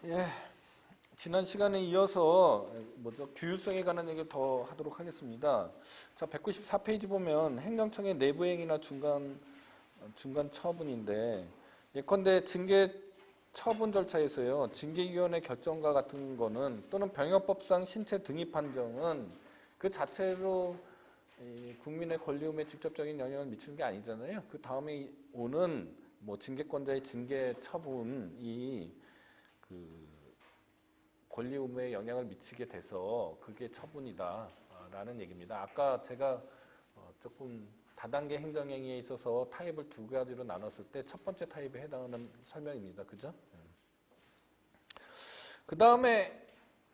예, 지난 시간에 이어서 규율성에 관한 얘기를 더 하도록 하겠습니다. 자, 194페이지 보면 행정청의 내부행위나 중간 처분인데 예컨대 징계 처분 절차에서요, 징계위원회 결정과 같은 거는 또는 병역법상 신체 등위 판정은 그 자체로 국민의 권리움에 직접적인 영향을 미치는 게 아니잖아요. 그 다음에 오는 징계권자의 징계 처분이 그 권리의무에 영향을 미치게 돼서 그게 처분이다라는 얘기입니다. 아까 제가 조금 다단계 행정행위에 있어서 타입을 두 가지로 나눴을 때 첫 번째 타입에 해당하는 설명입니다. 그죠? 그 다음에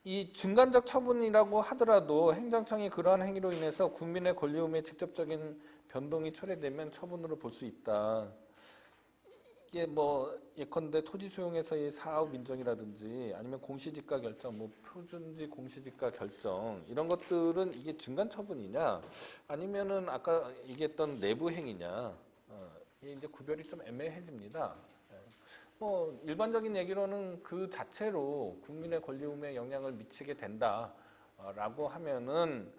이 중간적 처분이라고 하더라도 행정청이 그러한 행위로 인해서 국민의 권리의무에 직접적인 변동이 초래되면 처분으로 볼 수 있다. 이게 예컨대 토지 소용에서의 사업 인정이라든지 아니면 공시지가 결정, 표준지 공시지가 결정 이런 것들은 이게 중간 처분이냐 아니면은 아까 얘기했던 내부 행위냐 이게 이제 구별이 좀 애매해집니다. 일반적인 얘기로는 그 자체로 국민의 권리의무에 영향을 미치게 된다라고 하면은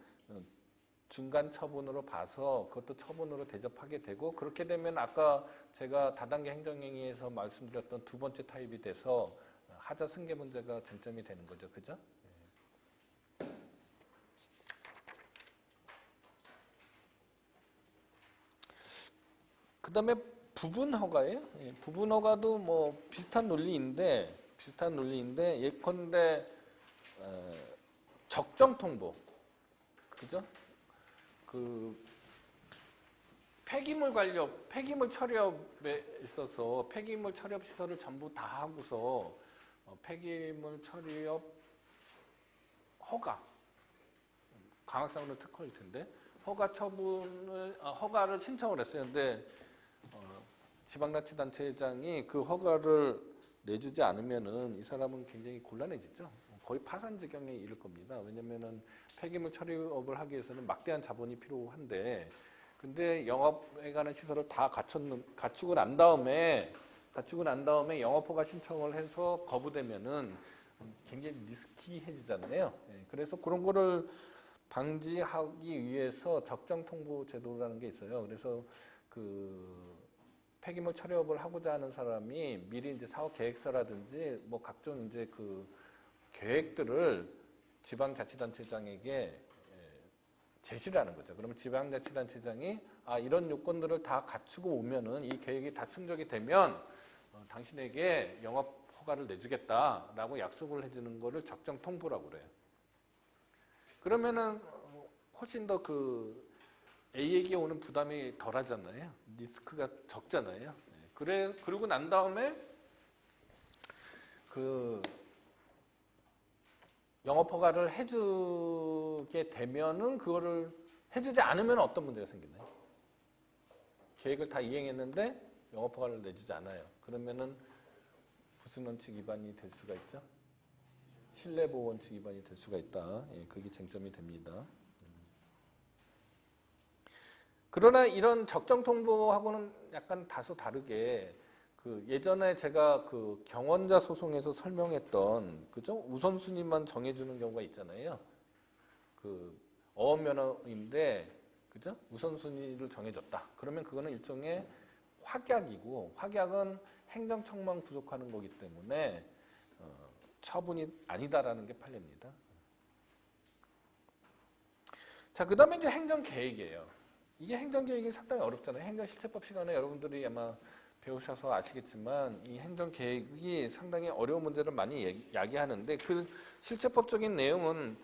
중간 처분으로 봐서 그것도 처분으로 대접하게 되고 그렇게 되면 아까 제가 다단계 행정행위에서 말씀드렸던 두 번째 타입이 돼서 하자 승계 문제가 쟁점이 되는 거죠. 그죠? 그 다음에 부분 허가예요. 부분 허가도 비슷한 논리인데 예컨대 적정 통보. 그죠? 폐기물 처리업에 있어서 폐기물 처리업 시설을 전부 다 하고서 폐기물 처리업 허가, 강학상으로 특허일 텐데 허가를 신청을 했어요. 근데 지방자치단체장이 그 허가를 내주지 않으면은 이 사람은 굉장히 곤란해지죠. 거의 파산 지경에 이를 겁니다. 왜냐면은 폐기물 처리업을 하기 위해서는 막대한 자본이 필요한데, 근데 영업에 관한 시설을 다 갖추고 난 다음에 영업허가 신청을 해서 거부되면은 굉장히 리스키해지잖아요. 그래서 그런 거를 방지하기 위해서 적정 통보 제도라는 게 있어요. 그래서 폐기물 처리업을 하고자 하는 사람이 미리 이제 사업 계획서라든지 각종 이제 계획들을 지방자치단체장에게 제시를 하는 거죠. 그러면 지방자치단체장이 이런 요건들을 다 갖추고 오면은 이 계획이 다 충족이 되면 당신에게 영업 허가를 내주겠다라고 약속을 해주는 거를 적정 통보라고 그래요. 그러면은 훨씬 더 A에게 오는 부담이 덜하잖아요. 리스크가 적잖아요. 그러고 난 다음에 영업허가를 해주게 되면은 그거를 해주지 않으면 어떤 문제가 생기나요? 계획을 다 이행했는데 영업허가를 내주지 않아요. 그러면은 무슨 원칙 위반이 될 수가 있죠? 신뢰보호 원칙 위반이 될 수가 있다. 그게 쟁점이 됩니다. 그러나 이런 적정 통보하고는 약간 다소 다르게 예전에 제가 경원자 소송에서 설명했던 그죠? 우선순위만 정해주는 경우가 있잖아요. 어업면허인데 그죠? 우선순위를 정해줬다. 그러면 그거는 일종의 확약이고 확약은 행정청만 구속하는 거기 때문에 처분이 아니다라는 게 판례입니다. 자, 그 다음에 이제 행정계획이에요. 이게 행정계획이 상당히 어렵잖아요. 행정실체법 시간에 여러분들이 아마 배우셔서 아시겠지만 이 행정계획이 상당히 어려운 문제를 많이 야기하는데 그 실체법적인 내용은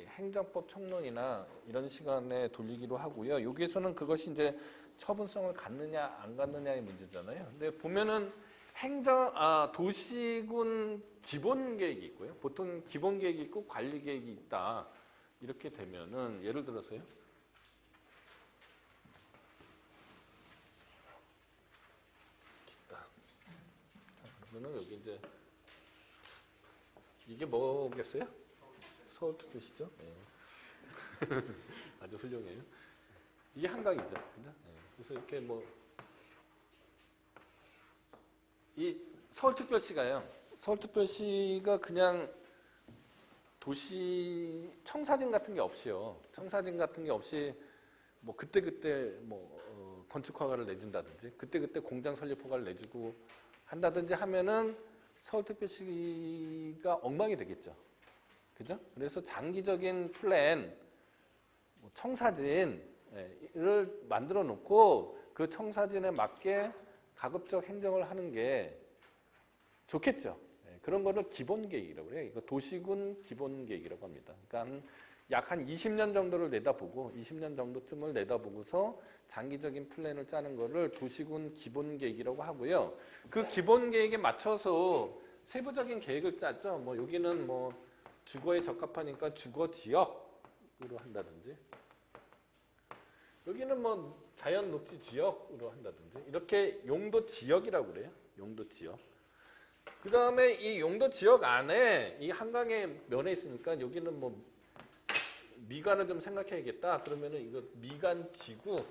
행정법 총론이나 이런 시간에 돌리기로 하고요. 여기에서는 그것이 이제 처분성을 갖느냐 안 갖느냐의 문제잖아요. 근데 보면은 도시군 기본계획이 있고요. 보통 기본계획이 있고 관리계획이 있다. 이렇게 되면은 예를 들어서요. 그러면 여기 이제 이게 뭐겠어요? 서울특별시죠? 네. 아주 훌륭해요. 이게 한강이죠, 그죠? 네. 그래서 이렇게 이 서울특별시가요. 서울특별시가 그냥 도시 청사진 같은 게 없이요. 청사진 같은 게 없이 뭐 그때그때 뭐 건축 허가를 내준다든지 그때그때 공장 설립 허가를 내주고 한다든지 하면은 서울특별시가 엉망이 되겠죠. 그죠? 그래서 장기적인 플랜, 뭐 청사진을 만들어 놓고 그 청사진에 맞게 가급적 행정을 하는 게 좋겠죠. 그런 거를 기본계획이라고 해요. 이거 도시군 기본계획이라고 합니다. 그러니까 약 한 20년 정도를 내다보고 20년 정도쯤을 내다보고서 장기적인 플랜을 짜는 거를 도시군 기본계획이라고 하고요. 그 기본계획에 맞춰서 세부적인 계획을 짜죠. 뭐 여기는 뭐 주거에 적합하니까 주거 지역으로 한다든지 여기는 뭐 자연 녹지 지역으로 한다든지 이렇게 용도 지역이라고 그래요. 용도 지역. 그 다음에 이 용도 지역 안에 이 한강의 면에 있으니까 여기는 뭐 미관을 좀 생각해야겠다. 그러면은 이거 미관 지구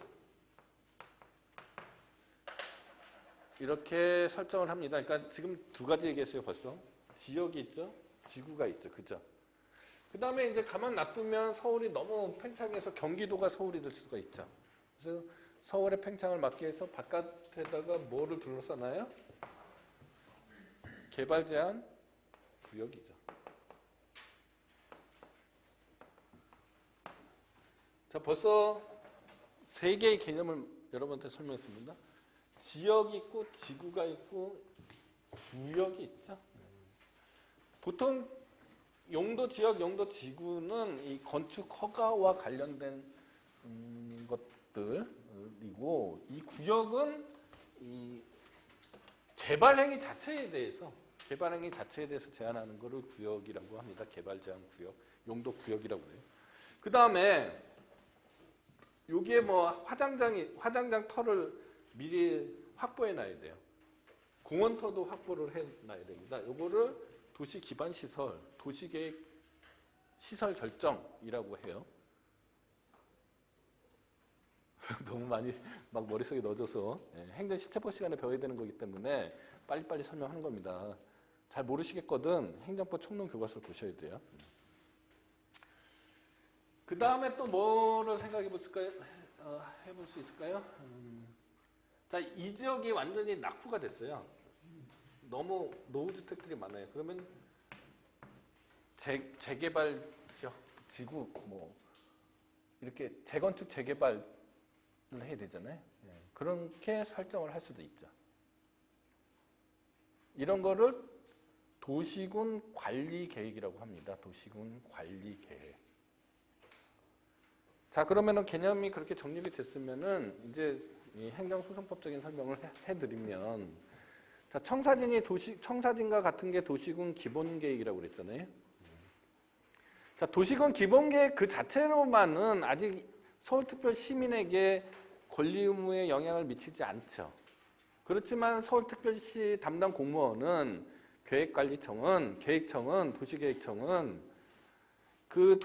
이렇게 설정을 합니다. 그러니까 지금 두 가지 얘기했어요. 벌써 지역이 있죠, 지구가 있죠, 그죠? 그 다음에 이제 가만 놔두면 서울이 너무 팽창해서 경기도가 서울이 될 수가 있죠. 그래서 서울의 팽창을 막기 위해서 바깥에다가 뭐를 둘러싸나요? 개발 제한 구역이죠. 자, 벌써 세 개의 개념을 여러분한테 설명했습니다. 지역이 있고 지구가 있고 구역이 있죠. 보통 용도 지역, 용도 지구는 이 건축 허가와 관련된 것들이고 이 구역은 이 개발 행위 자체에 대해서 제한하는 것을 구역이라고 합니다. 개발 제한 구역, 용도 구역이라고 해요. 그 다음에 여기에 뭐 화장장 터를 미리 확보해 놔야 돼요. 공원터도 확보를 해 놔야 됩니다. 요거를 도시 기반 시설, 도시계획 시설 결정이라고 해요. 너무 많이 막 머릿속에 넣어줘서 행정 시체법 시간에 배워야 되는 거기 때문에 빨리빨리 설명하는 겁니다. 잘 모르시겠거든 행정법 총론 교과서를 보셔야 돼요. 그 다음에 또 뭐를 생각해 볼까요? 해볼 수 있을까요? 자, 이 지역이 완전히 낙후가 됐어요. 너무 노후주택들이 많아요. 그러면 재개발 지역, 지구 뭐 이렇게 재건축 재개발을 해야 되잖아요. 그렇게 설정을 할 수도 있죠. 이런 거를 도시군 관리 계획이라고 합니다. 도시군 관리 계획. 자, 그러면은 개념이 그렇게 정립이 됐으면은 이제 이 행정소송법적인 설명을 해드리면, 자, 청사진과 같은 게 도시군 기본계획이라고 그랬잖아요. 자, 도시군 기본계획 그 자체로만은 아직 서울특별 시민에게 권리 의무에 영향을 미치지 않죠. 그렇지만 서울특별시 담당 공무원은 계획청은 도시계획청은 그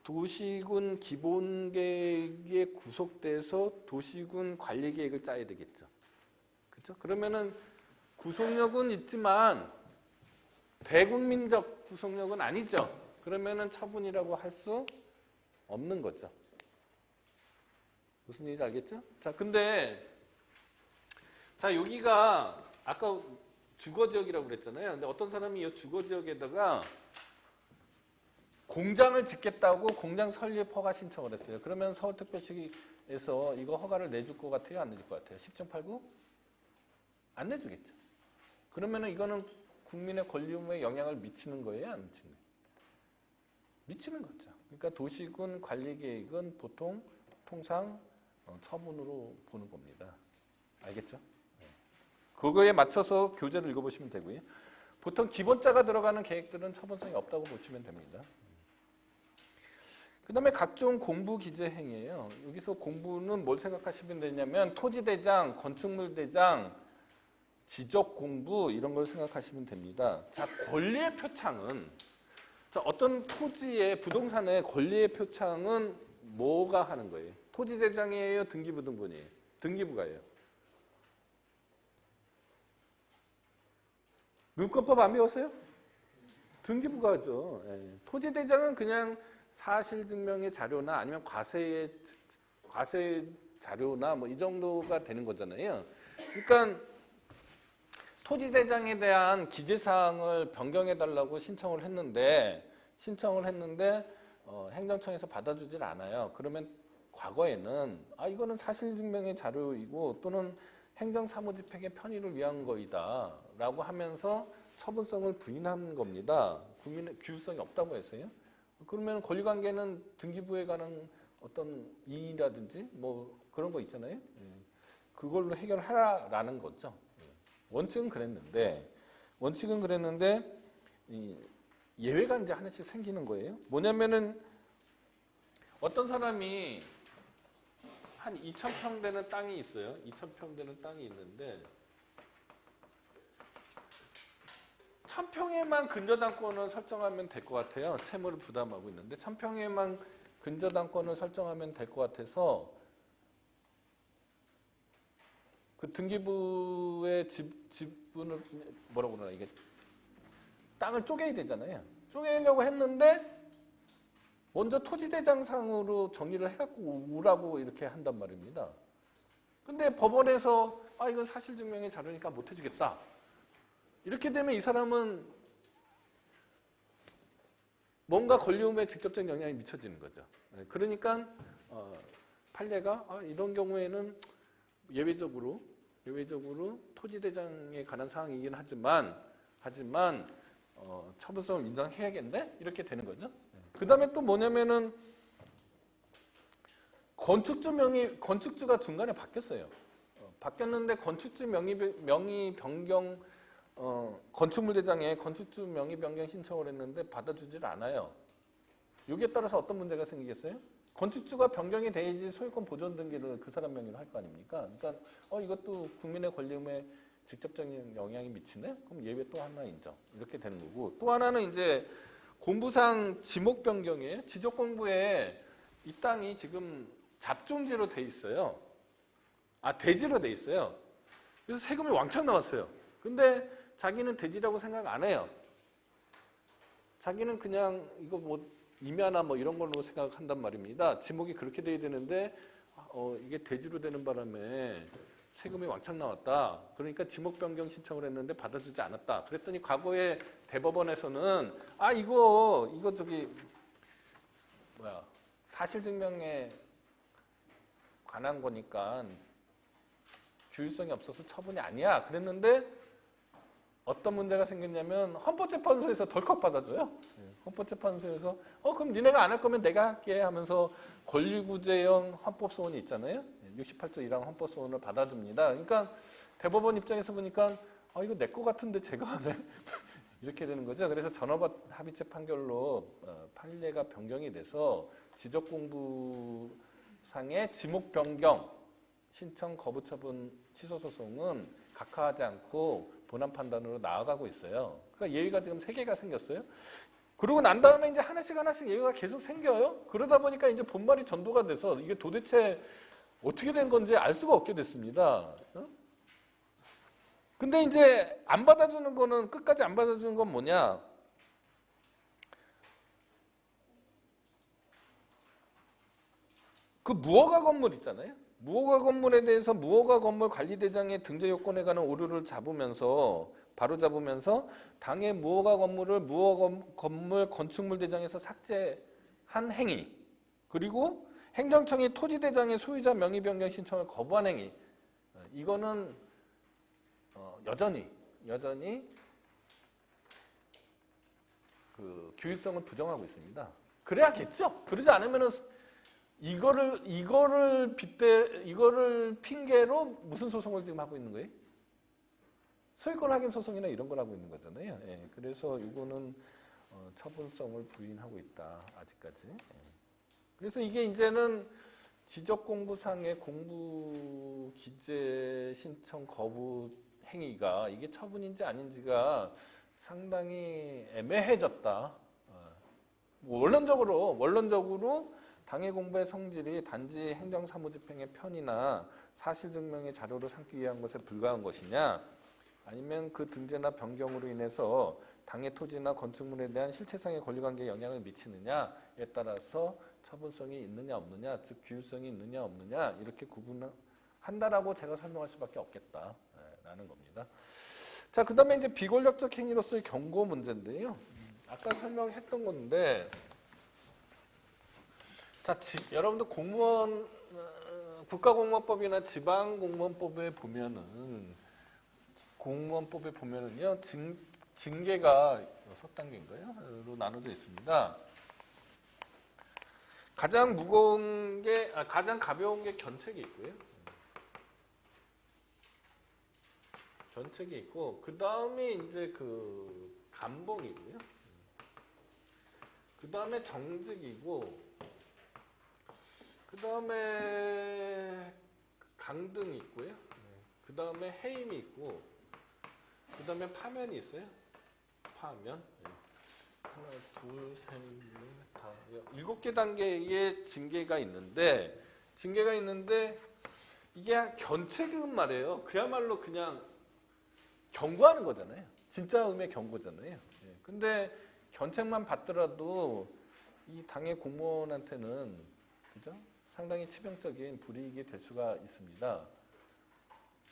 도시군 기본계획에 구속돼서 도시군 관리계획을 짜야 되겠죠. 그렇죠? 그러면은 구속력은 있지만 대국민적 구속력은 아니죠. 그러면은 처분이라고 할 수 없는 거죠. 무슨 얘기인지 알겠죠? 자, 근데 자, 여기가 아까 주거지역이라고 그랬잖아요. 근데 어떤 사람이 이 주거지역에다가 공장을 짓겠다고 공장 설립 허가 신청을 했어요. 그러면 서울특별시에서 이거 허가를 내줄 것 같아요? 안 내줄 것 같아요? 10중 8구? 안 내주겠죠. 그러면 이거는 국민의 권리 의무에 영향을 미치는 거예요? 안 미치는 거예요? 미치는 거죠. 그러니까 도시군 관리계획은 보통 통상 처분으로 보는 겁니다. 알겠죠? 그거에 맞춰서 교재를 읽어보시면 되고요. 보통 기본자가 들어가는 계획들은 처분성이 없다고 보시면 됩니다. 그 다음에 각종 공부 기재 행위예요. 여기서 공부는 뭘 생각하시면 되냐면 토지대장, 건축물대장, 지적공부 이런 걸 생각하시면 됩니다. 자, 권리의 표창은 자, 어떤 토지의 부동산의 권리의 표창은 뭐가 하는 거예요? 토지대장이에요? 등기부등본이에요? 등기부가예요. 문건법 안 배웠어요? 등기부가 하죠. 예. 토지대장은 그냥 사실증명의 자료나 아니면 과세 자료나 뭐 이 정도가 되는 거잖아요. 그러니까 토지대장에 대한 기재사항을 변경해달라고 신청을 했는데 행정청에서 받아주질 않아요. 그러면 과거에는 이거는 사실증명의 자료이고 또는 행정사무집행의 편의를 위한 거이다 라고 하면서 처분성을 부인한 겁니다. 국민의 규율성이 없다고 해서요. 그러면 권리관계는 등기부에 관한 어떤 이의라든지 뭐 그런 거 있잖아요. 그걸로 해결하라는 거죠. 원칙은 그랬는데 예외가 이제 하나씩 생기는 거예요. 뭐냐면은 어떤 사람이 한 2,000평 되는 땅이 있어요. 2,000평 되는 땅이 있는데 1,000평에만 근저당권을 설정하면 될 것 같아요. 채무를 부담하고 있는데 1,000평에만 근저당권을 설정하면 될 것 같아서 그 등기부의 지분을 뭐라고 그러나 이게 땅을 쪼개야 되잖아요. 쪼개려고 했는데 먼저 토지대장상으로 정리를 해갖고 오라고 이렇게 한단 말입니다. 근데 법원에서 이건 사실증명의 자료니까 못 해주겠다. 이렇게 되면 이 사람은 뭔가 권리의무에 직접적인 영향이 미쳐지는 거죠. 그러니까 판례가 이런 경우에는 예외적으로 토지대장에 관한 사항이긴 하지만 처분성을 인정해야겠네? 이렇게 되는 거죠. 그 다음에 또 뭐냐면은 건축주가 중간에 바뀌었어요. 바뀌었는데 건축주 명의 변경 건축물대장에 건축주 명의 변경 신청을 했는데 받아주질 않아요. 여기에 따라서 어떤 문제가 생기겠어요? 건축주가 변경이 돼야지 소유권 보존 등기를 그 사람 명의로 할 거 아닙니까? 그러니까 이것도 국민의 권리의무에 직접적인 영향이 미치네? 그럼 예외 또 하나 인정. 이렇게 되는 거고. 또 하나는 이제 공부상 지목 변경이에요. 지적 공부에 이 땅이 지금 잡종지로 돼 있어요. 대지로 돼 있어요. 그래서 세금이 왕창 나왔어요. 근데 자기는 대지라고 생각 안 해요. 자기는 그냥 이거 뭐 임야나 뭐 이런 걸로 생각한단 말입니다. 지목이 그렇게 돼야 되는데 이게 대지로 되는 바람에 세금이 왕창 나왔다. 그러니까 지목 변경 신청을 했는데 받아주지 않았다. 그랬더니 과거에 대법원에서는 이거 저기 사실증명에 관한 거니까 규율성이 없어서 처분이 아니야. 그랬는데 어떤 문제가 생겼냐면 헌법재판소에서 덜컥 받아줘요. 헌법재판소에서 그럼 니네가 안 할 거면 내가 할게 하면서 권리구제형 헌법소원이 있잖아요. 68조 1항 헌법소원을 받아줍니다. 그러니까 대법원 입장에서 보니까 이거 내 거 같은데 제가 하네. 이렇게 되는 거죠. 그래서 전업합의체 판결로 판례가 변경이 돼서 지적공부상의 지목 변경 신청 거부 처분 취소 소송은 각하하지 않고 본안 판단으로 나아가고 있어요. 그러니까 예외가 지금 3개가 생겼어요. 그러고 난 다음에 이제 하나씩 예외가 계속 생겨요. 그러다 보니까 이제 본말이 전도가 돼서 이게 도대체 어떻게 된 건지 알 수가 없게 됐습니다. 근데 이제 안 받아주는 거는 끝까지 안 받아주는 건 뭐냐? 그 무허가 건물 있잖아요. 무허가 건물에 대해서 무허가 건물 관리대장의 등재 요건에 관한 오류를 바로잡으면서 당의 무허가 건물을 무허가 건물 건축물 대장에서 삭제한 행위, 그리고 행정청이 토지대장의 소유자 명의 변경 신청을 거부한 행위, 이거는 여전히 그 규율성을 부정하고 있습니다. 그래야겠죠. 그러지 않으면은 이거를 핑계로 무슨 소송을 지금 하고 있는 거예요? 소유권 확인 소송이나 이런 걸 하고 있는 거잖아요. 그래서 이거는 처분성을 부인하고 있다. 아직까지. 그래서 이게 이제는 지적공부상의 공부기재 신청 거부 행위가 이게 처분인지 아닌지가 상당히 애매해졌다. 원론적으로 당해 공부의 성질이 단지 행정사무집행의 편의나 사실증명의 자료로 삼기 위한 것에 불과한 것이냐, 아니면 그 등재나 변경으로 인해서 당의 토지나 건축물에 대한 실체상의 권리관계에 영향을 미치느냐에 따라서 처분성이 있느냐 없느냐, 즉 규율성이 있느냐 없느냐 이렇게 구분한다라고 제가 설명할 수밖에 없겠다라는 겁니다. 자, 그 다음에 이제 비권력적 행위로서의 경고 문제인데요. 아까 설명했던 건데, 자, 여러분들 공무원, 국가공무원법이나 지방공무원법에 보면은, 공무원법에 보면은요, 징계가 6단계인가요? 로 나눠져 있습니다. 가장 무거운 게, 가장 가벼운 게 견책이 있고요. 견책이 있고, 그 다음에 이제 그 감봉이고요. 그 다음에 정직이고, 그 다음에 강등이 있고요. 그 다음에 해임이 있고, 그 다음에 파면이 있어요. 파면. 하나, 둘, 셋, 넷, 다, 7개 단계의 징계가 있는데, 이게 견책은 말이에요. 그야말로 그냥 경고하는 거잖아요. 진짜 의미의 경고잖아요. 근데 견책만 받더라도 이 당의 공무원한테는 그죠? 상당히 치명적인 불이익이 될 수가 있습니다.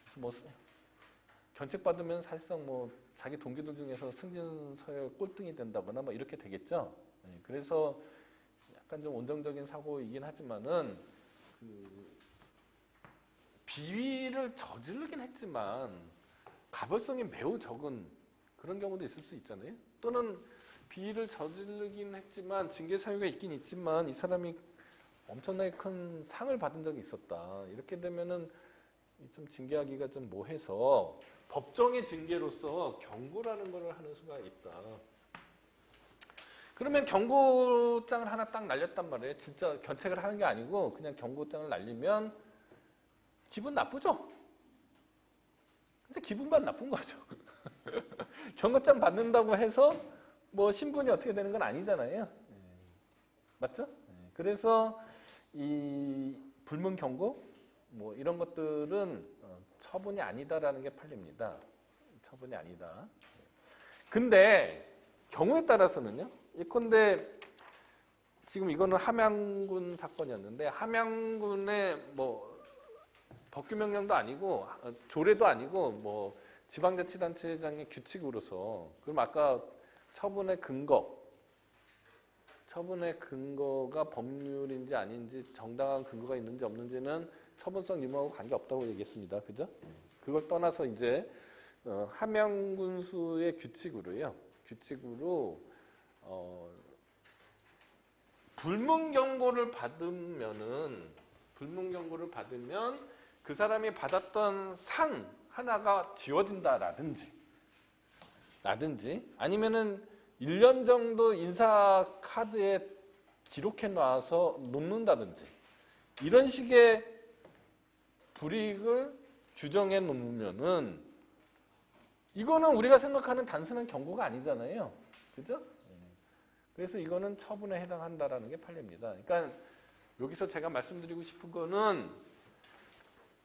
그래서 뭐 견책 받으면 사실상 뭐 자기 동기들 중에서 승진서열 꼴등이 된다거나 뭐 이렇게 되겠죠. 그래서 약간 좀 온정적인 사고이긴 하지만은 그 비위를 저지르긴 했지만 가벌성이 매우 적은 그런 경우도 있을 수 있잖아요. 또는 비위를 저지르긴 했지만 징계 사유가 있긴 있지만 이 사람이 엄청나게 큰 상을 받은 적이 있었다. 이렇게 되면은 좀 징계하기가 좀 뭐해서 법정의 징계로서 경고라는 것을 하는 수가 있다. 그러면 경고장을 하나 딱 날렸단 말이에요. 진짜 견책을 하는 게 아니고 그냥 경고장을 날리면 기분 나쁘죠? 근데 기분만 나쁜 거죠. 경고장 받는다고 해서 뭐 신분이 어떻게 되는 건 아니잖아요. 맞죠? 그래서 이 불문 경고 뭐 이런 것들은 처분이 아니다라는 게 판례입니다. 처분이 아니다. 근데 경우에 따라서는요. 예컨대 지금 이거는 함양군 사건이었는데 함양군의 뭐 법규명령도 아니고 조례도 아니고 뭐 지방자치단체장의 규칙으로서 그럼 아까 처분의 근거가 법률인지 아닌지 정당한 근거가 있는지 없는지는 처분성 유무하고 관계없다고 얘기했습니다. 그죠? 그걸 떠나서 이제 함양군수의 규칙으로 불문 경고를 받으면 그 사람이 받았던 상 하나가 지워진다라든지 아니면은 1년 정도 인사 카드에 기록해 놔서 놓는다든지 이런 식의 불이익을 규정해 놓으면은 이거는 우리가 생각하는 단순한 경고가 아니잖아요. 그죠? 그래서 이거는 처분에 해당한다라는 게 판례입니다. 그러니까 여기서 제가 말씀드리고 싶은 거는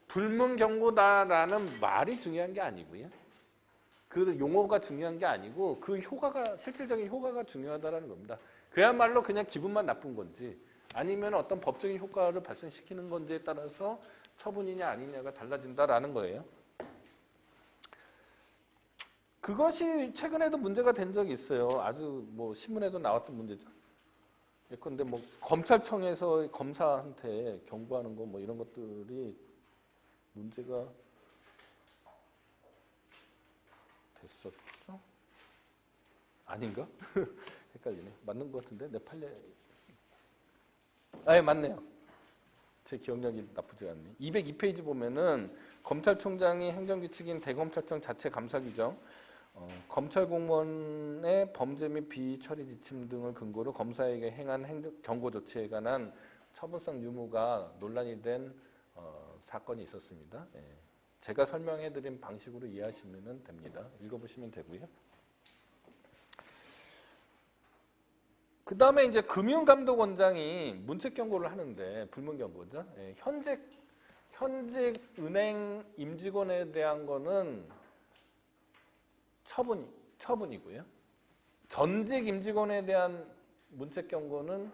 불문 경고다라는 말이 중요한 게 아니고요. 그 용어가 중요한 게 아니고 그 실질적인 효과가 중요하다라는 겁니다. 그야말로 그냥 기분만 나쁜 건지 아니면 어떤 법적인 효과를 발생시키는 건지에 따라서 처분이냐 아니냐가 달라진다라는 거예요. 그것이 최근에도 문제가 된 적이 있어요. 아주 뭐 신문에도 나왔던 문제죠. 예컨대 뭐 검찰청에서 검사한테 경고하는 거 뭐 이런 것들이 문제가 됐었죠? 아닌가? 헷갈리네. 맞는 것 같은데 내 판례. 예, 맞네요. 제 기억력이 나쁘지 않네. 202페이지 보면은 검찰총장이 행정규칙인 대검찰청 자체 감사 규정, 검찰 공무원의 범죄 및 비처리 지침 등을 근거로 검사에게 행한 경고 조치에 관한 처분성 유무가 논란이 된 사건이 있었습니다. 예. 제가 설명해드린 방식으로 이해하시면 됩니다. 읽어보시면 되고요. 그 다음에 이제 금융감독원장이 문책 경고를 하는데 불문 경고죠. 예. 현직 은행 임직원에 대한 거는 처분이고요. 전직 임직원에 대한 문책 경고는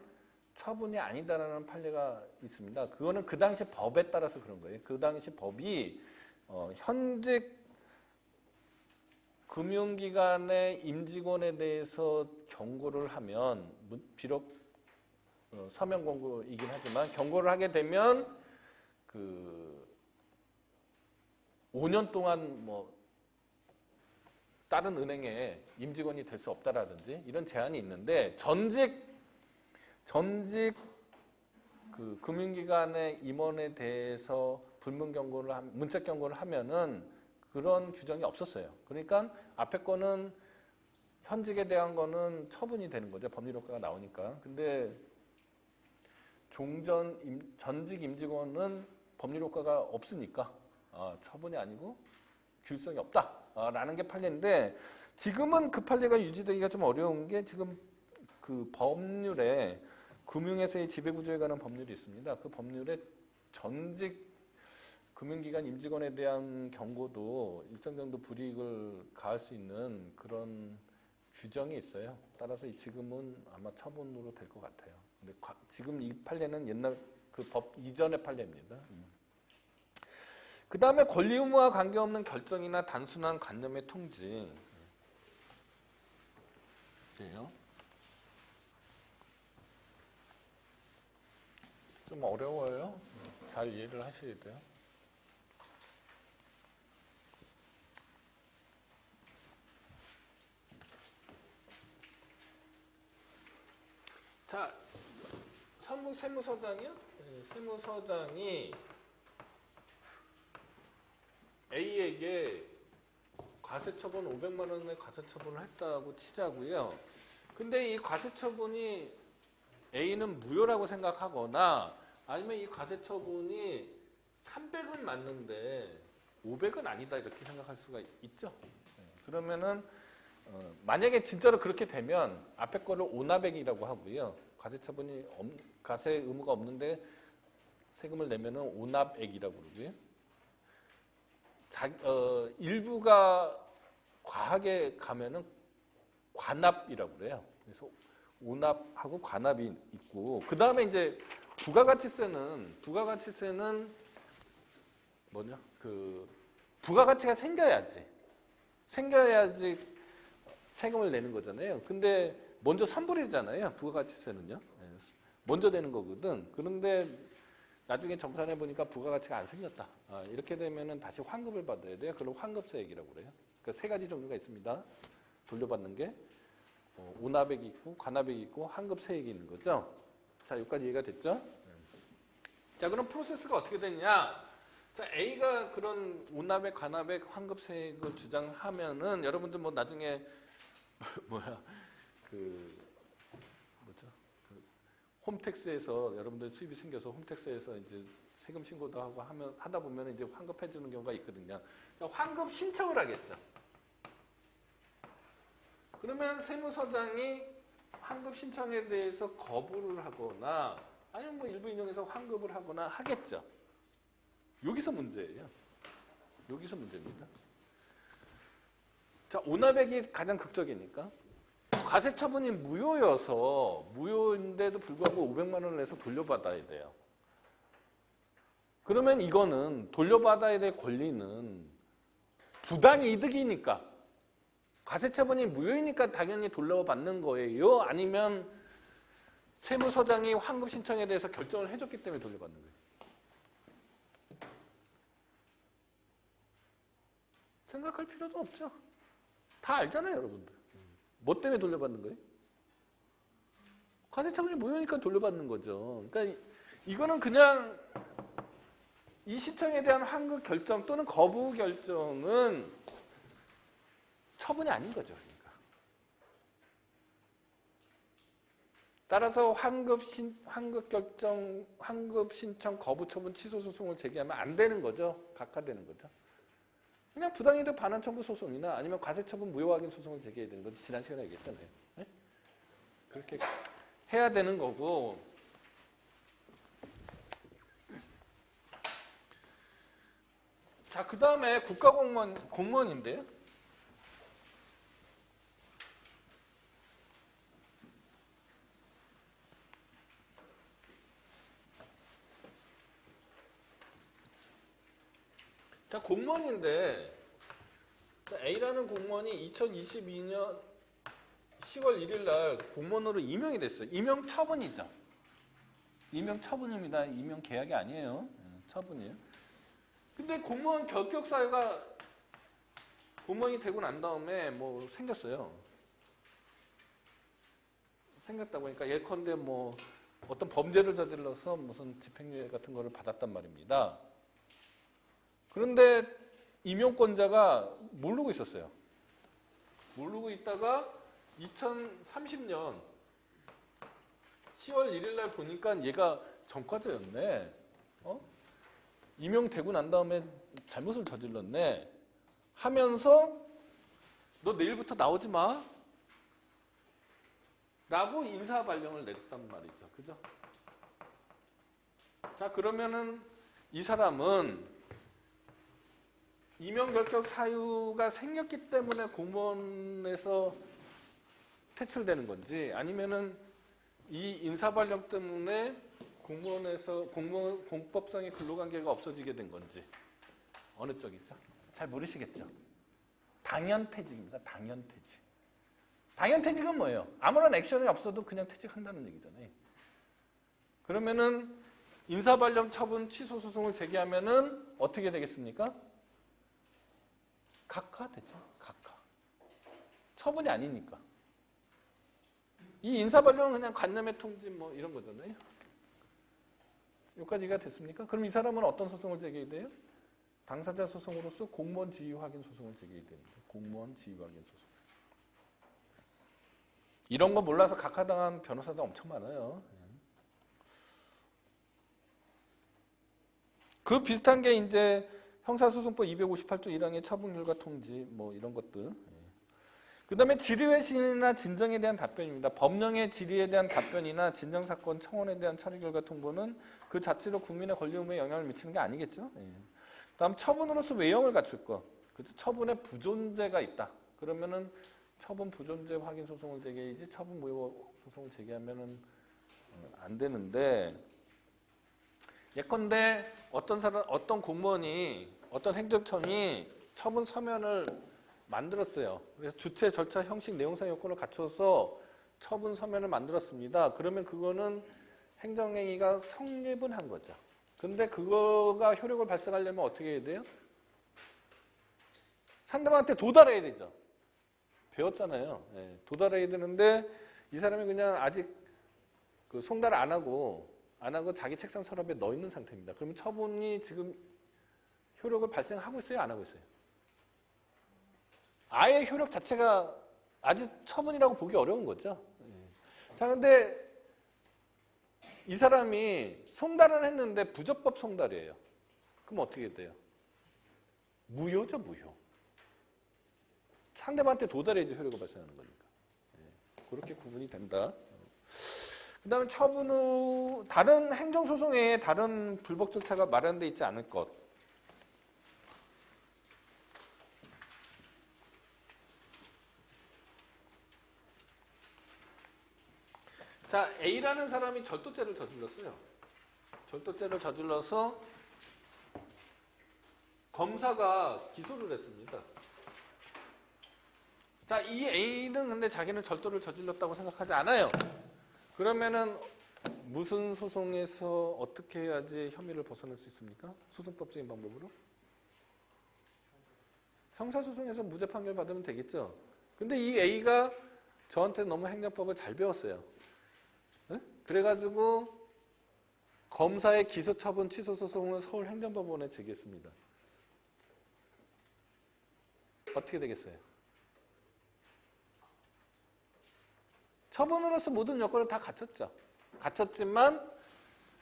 처분이 아니다라는 판례가 있습니다. 그거는 그 당시 법에 따라서 그런 거예요. 그 당시 법이 현직 금융기관의 임직원에 대해서 경고를 하면 비록 서면 경고이긴 하지만 경고를 하게 되면 그 5년 동안 뭐 다른 은행에 임직원이 될 수 없다라든지 이런 제한이 있는데 전직 그 금융기관의 임원에 대해서 불문 경고를 문책 경고를 하면은 그런 규정이 없었어요. 그러니까 앞에 거는 현직에 대한 거는 처분이 되는 거죠. 법률 효과가 나오니까. 근데 전직 임직원은 법률 효과가 없으니까 처분이 아니고 규율성이 없다라는 게 판례인데 지금은 그 판례가 유지되기가 좀 어려운 게 지금 그 법률에 금융회사의 지배구조에 관한 법률이 있습니다. 그 법률에 전직 금융기관 임직원에 대한 경고도 일정 정도 불이익을 가할 수 있는 그런 규정이 있어요. 따라서 지금은 아마 처분으로 될 것 같아요. 근데 지금 이 판례는 옛날 그 법 이전의 판례입니다. 그 다음에 권리 의무와 관계없는 결정이나 단순한 관념의 통지. 네요. 좀 어려워요. 잘 이해를 하셔야 돼요. 자, 세무서장이요? 네, 세무서장이 A에게 과세처분 500만 원의 과세처분을 했다고 치자고요. 근데 이 과세처분이 A는 무효라고 생각하거나 아니면 이 과세처분이 300은 맞는데 500은 아니다 이렇게 생각할 수가 있죠. 그러면은 만약에 진짜로 그렇게 되면 앞에 거를 오납액이라고 하고요. 과세 의무가 없는데 세금을 내면은 오납액이라고 그러고요. 일부가 과하게 가면은 관납이라고 그래요. 그래서 오납하고 관납이 있고 그 다음에 이제 부가가치세는 뭐냐? 그 부가가치가 생겨야지 세금을 내는 거잖아요. 근데 먼저 선불이잖아요. 부가가치세는요. 먼저 내는 거거든. 그런데 나중에 정산해 보니까 부가가치가 안 생겼다. 이렇게 되면은 다시 환급을 받아야 돼요. 그걸 환급세액이라고 그래요. 그러니까 세 가지 종류가 있습니다. 돌려받는 게 오납액이 있고 관납액이 있고 환급세액이 있는 거죠. 자, 여기까지 이해가 됐죠? 자, 그럼 프로세스가 어떻게 되냐? 자, A가 그런 오납액, 관납액, 환급세액을 주장하면은 여러분들 뭐 나중에 홈택스에서 여러분들 수입이 생겨서 홈택스에서 이제 세금 신고도 하고 하다 보면 이제 환급해 주는 경우가 있거든요. 자, 환급 신청을 하겠죠. 그러면 세무서장이 환급 신청에 대해서 거부를 하거나 아니면 뭐 일부 인용해서 환급을 하거나 하겠죠. 여기서 문제예요. 여기서 문제입니다. 자, 오납액이 가장 극적이니까 과세처분이 무효인데도 불구하고 500만 원을 내서 돌려받아야 돼요. 그러면 이거는 돌려받아야 될 권리는 부당이득이니까 과세처분이 무효이니까 당연히 돌려받는 거예요? 아니면 세무서장이 환급 신청에 대해서 결정을 해줬기 때문에 돌려받는 거예요? 생각할 필요도 없죠. 다 알잖아요, 여러분들. 뭐 때문에 돌려받는 거예요? 과세처분이 무효니까 돌려받는 거죠. 그러니까 이거는 그냥 이 신청에 대한 환급 결정 또는 거부 결정은 처분이 아닌 거죠. 그러니까. 따라서 환급 신청 거부 처분 취소 소송을 제기하면 안 되는 거죠. 각하되는 거죠. 그냥 부당이득 반환 청구 소송이나 아니면 과세처분 무효 확인 소송을 제기해야 되는 거죠. 지난 시간에 얘기했잖아요. 네? 그렇게 해야 되는 거고. 자, 그 다음에 국가공무원인데요. 자, 공무원인데 자, A라는 공무원이 2022년 10월 1일 날 공무원으로 임용이 됐어요. 임용 처분이죠. 임용 처분입니다. 임용 계약이 아니에요. 처분이에요. 근데 공무원 결격 사유가 공무원이 되고 난 다음에 뭐 생겼어요. 생겼다고 하니까 예컨대 뭐 어떤 범죄를 저질러서 무슨 집행유예 같은 거를 받았단 말입니다. 그런데 임용권자가 모르고 있었어요. 모르고 있다가 2030년 10월 1일 날 보니까 얘가 전과자였네. 임용되고 난 다음에 잘못을 저질렀네. 하면서 너 내일부터 나오지 마. 라고 인사 발령을 냈단 말이죠. 그죠? 자, 그러면은 이 사람은 임용 결격 사유가 생겼기 때문에 공무원에서 퇴출되는 건지 아니면은 이 인사 발령 때문에 공무원에서 공법상의 근로관계가 없어지게 된 건지 어느 쪽이죠? 잘 모르시겠죠? 당연퇴직입니다. 당연퇴직. 당연퇴직은 뭐예요? 아무런 액션이 없어도 그냥 퇴직한다는 얘기잖아요. 그러면은 인사발령 처분 취소 소송을 제기하면은 어떻게 되겠습니까? 각하되죠. 각하. 처분이 아니니까. 이 인사발령은 그냥 관념의 통지 뭐 이런 거잖아요. 여기까지가 됐습니까? 그럼 이 사람은 어떤 소송을 제기해야 돼요? 당사자 소송으로서 공무원 지위 확인 소송을 제기해야 됩니다. 공무원 지위 확인 소송. 이런 거 몰라서 각하당한 변호사도 엄청 많아요. 그 비슷한 게 이제 형사소송법 258조 1항의 처분 결과 통지 뭐 이런 것들. 그 다음에 질의회신이나 진정에 대한 답변입니다. 법령의 질의에 대한 답변이나 진정사건 청원에 대한 처리 결과 통보는 그 자체로 국민의 권리 의무에 영향을 미치는 게 아니겠죠. 다음 처분으로서 외형을 갖출 것. 그렇죠? 처분에 부존재가 있다. 그러면은 처분 부존재 확인 소송을 제기해야지 처분 무효 소송을 제기하면은 안 되는데 예컨대 어떤 공무원이 어떤 행정청이 처분 서면을 만들었어요. 그래서 주체, 절차, 형식, 내용상 요건을 갖춰서 처분 서면을 만들었습니다. 그러면 그거는 행정행위가 성립은 한 거죠. 근데 그거가 효력을 발생하려면 어떻게 해야 돼요? 상대방한테 도달해야 되죠. 배웠잖아요. 예, 도달해야 되는데 이 사람이 그냥 아직 그 송달 안 하고 자기 책상 서랍에 넣어 있는 상태입니다. 그러면 처분이 지금 효력을 발생하고 있어요? 안 하고 있어요? 아예 효력 자체가 아직 처분이라고 보기 어려운 거죠. 예. 자, 근데 이 사람이 송달을 했는데 부적법 송달이에요. 그럼 어떻게 돼요? 무효죠, 무효. 상대방한테 도달해야지 효력을 발생하는 거니까. 예. 그렇게 구분이 된다. 그 다음에 처분 후 다른 행정소송에 다른 불복 절차가 마련되어 있지 않을 것. 자, A라는 사람이 절도죄를 저질렀어요. 절도죄를 저질러서 검사가 기소를 했습니다. 자, 이 A는 근데 자기는 절도를 저질렀다고 생각하지 않아요. 그러면은 무슨 소송에서 어떻게 해야지 혐의를 벗어날 수 있습니까? 소송법적인 방법으로? 형사소송에서 무죄 판결 받으면 되겠죠. 근데 이 A가 저한테 너무 행정법을 잘 배웠어요. 네? 그래가지고 검사의 기소처분 취소소송을 서울행정법원에 제기했습니다. 어떻게 되겠어요? 처분으로서 모든 요건을 다 갖췄죠. 갖췄지만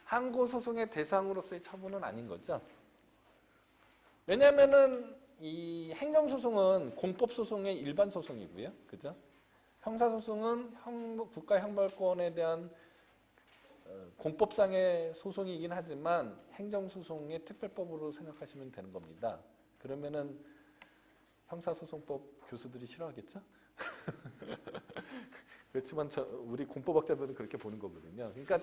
항고소송의 대상으로서의 처분은 아닌 거죠. 왜냐하면은 이 행정소송은 공법소송의 일반 소송이고요. 그죠? 형사소송은 국가형벌권에 대한 공법상의 소송이긴 하지만 행정소송의 특별법으로 생각하시면 되는 겁니다. 그러면은 형사소송법 교수들이 싫어하겠죠? 그렇지만 우리 공법학자들은 그렇게 보는 거거든요. 그러니까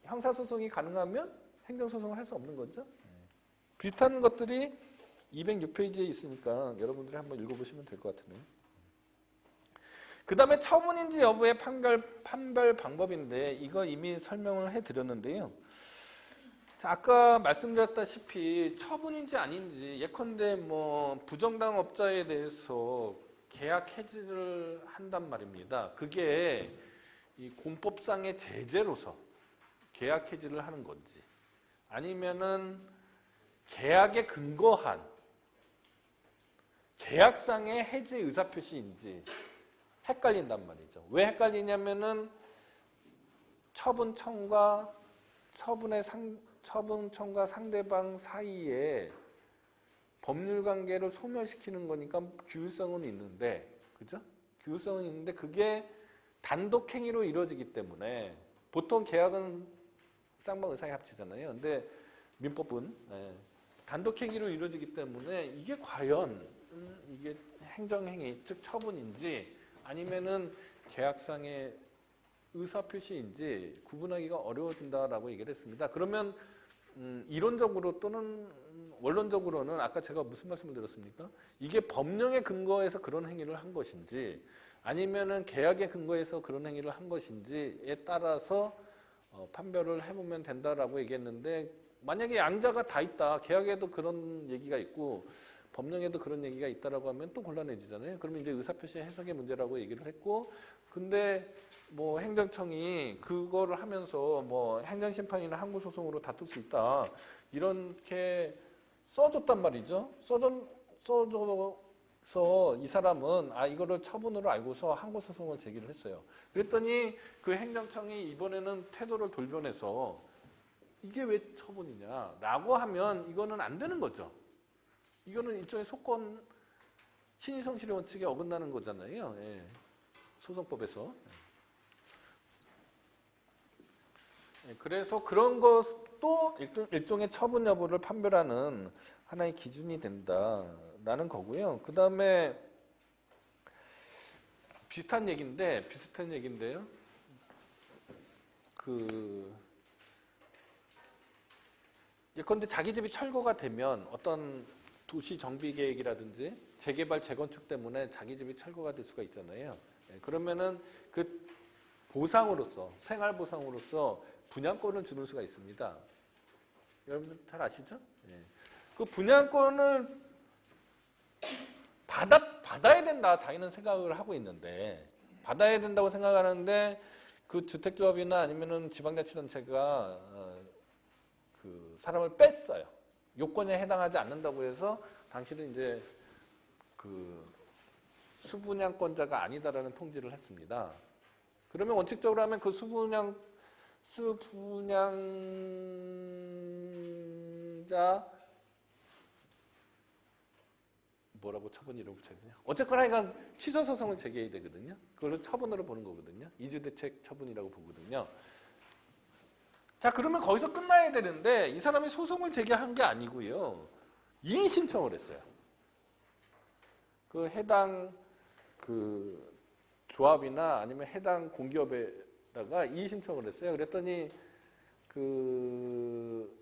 형사소송이 가능하면 행정소송을 할 수 없는 거죠. 비슷한 것들이 206페이지에 있으니까 여러분들이 한번 읽어보시면 될 것 같으네요. 그 다음에 처분인지 여부의 판별 방법인데 이거 이미 설명을 해드렸는데요. 자, 아까 말씀드렸다시피 처분인지 아닌지 예컨대 뭐 부정당 업자에 대해서 계약 해지를 한단 말입니다. 그게 이 공법상의 제재로서 계약 해지를 하는 건지 아니면은 계약에 근거한 계약상의 해지 의사표시인지 헷갈린단 말이죠. 왜 헷갈리냐면은 처분청과 상대방 사이에 법률 관계를 소멸시키는 거니까 규율성은 있는데, 그죠? 규율성은 있는데 그게 단독 행위로 이루어지기 때문에 보통 계약은 쌍방 의사에 합치잖아요. 근데 민법은 단독 행위로 이루어지기 때문에 이게 과연 이게 행정행위, 즉 처분인지 아니면은 계약상의 의사표시인지 구분하기가 어려워진다라고 얘기를 했습니다. 그러면 이론적으로 또는 원론적으로는 아까 제가 무슨 말씀을 드렸습니까? 이게 법령의 근거에서 그런 행위를 한 것인지 아니면은 계약의 근거에서 그런 행위를 한 것인지에 따라서 판별을 해보면 된다라고 얘기했는데 만약에 양자가 다 있다. 계약에도 그런 얘기가 있고 법령에도 그런 얘기가 있다라고 하면 또 곤란해지잖아요. 그러면 이제 의사표시 해석의 문제라고 얘기를 했고, 근데 뭐 행정청이 그거를 하면서 뭐 행정심판이나 항고소송으로 다툴 수 있다 이렇게 써줬단 말이죠. 써줘서 이 사람은 이거를 처분으로 알고서 항고소송을 제기를 했어요. 그랬더니 그 행정청이 이번에는 태도를 돌변해서 이게 왜 처분이냐라고 하면 이거는 안 되는 거죠. 이거는 일종의 소권 신의성실의 원칙에 어긋나는 거잖아요. 예. 소송법에서. 예. 그래서 그런 것도 일종의 처분 여부를 판별하는 하나의 기준이 된다라는 거고요. 그 다음에 비슷한 얘기인데요. 예컨대 자기 집이 철거가 되면 어떤 도시 정비 계획이라든지 재개발, 재건축 때문에 자기 집이 철거가 될 수가 있잖아요. 그러면은 그 보상으로서, 생활 보상으로서 분양권을 주는 수가 있습니다. 여러분들 잘 아시죠? 그 분양권을 받아야 된다. 자기는 생각을 하고 있는데 받아야 된다고 생각하는데 그 주택조합이나 아니면은 지방자치단체가 그 사람을 뺐어요. 요건에 해당하지 않는다고 해서 당신은 이제 그 수분양권자가 아니다라는 통지를 했습니다. 그러면 원칙적으로 하면 그 수분양자 뭐라고 처분이라고 붙여야 되냐? 어쨌거나 이건 취소 소송을 제기해야 되거든요. 그걸 처분으로 보는 거거든요. 이주대책 처분이라고 보거든요. 자, 그러면 거기서 끝나야 되는데 이 사람이 소송을 제기한 게 아니고요. 이의 신청을 했어요. 그 해당 그 조합이나 아니면 해당 공기업에다가 이의 신청을 했어요. 그랬더니 그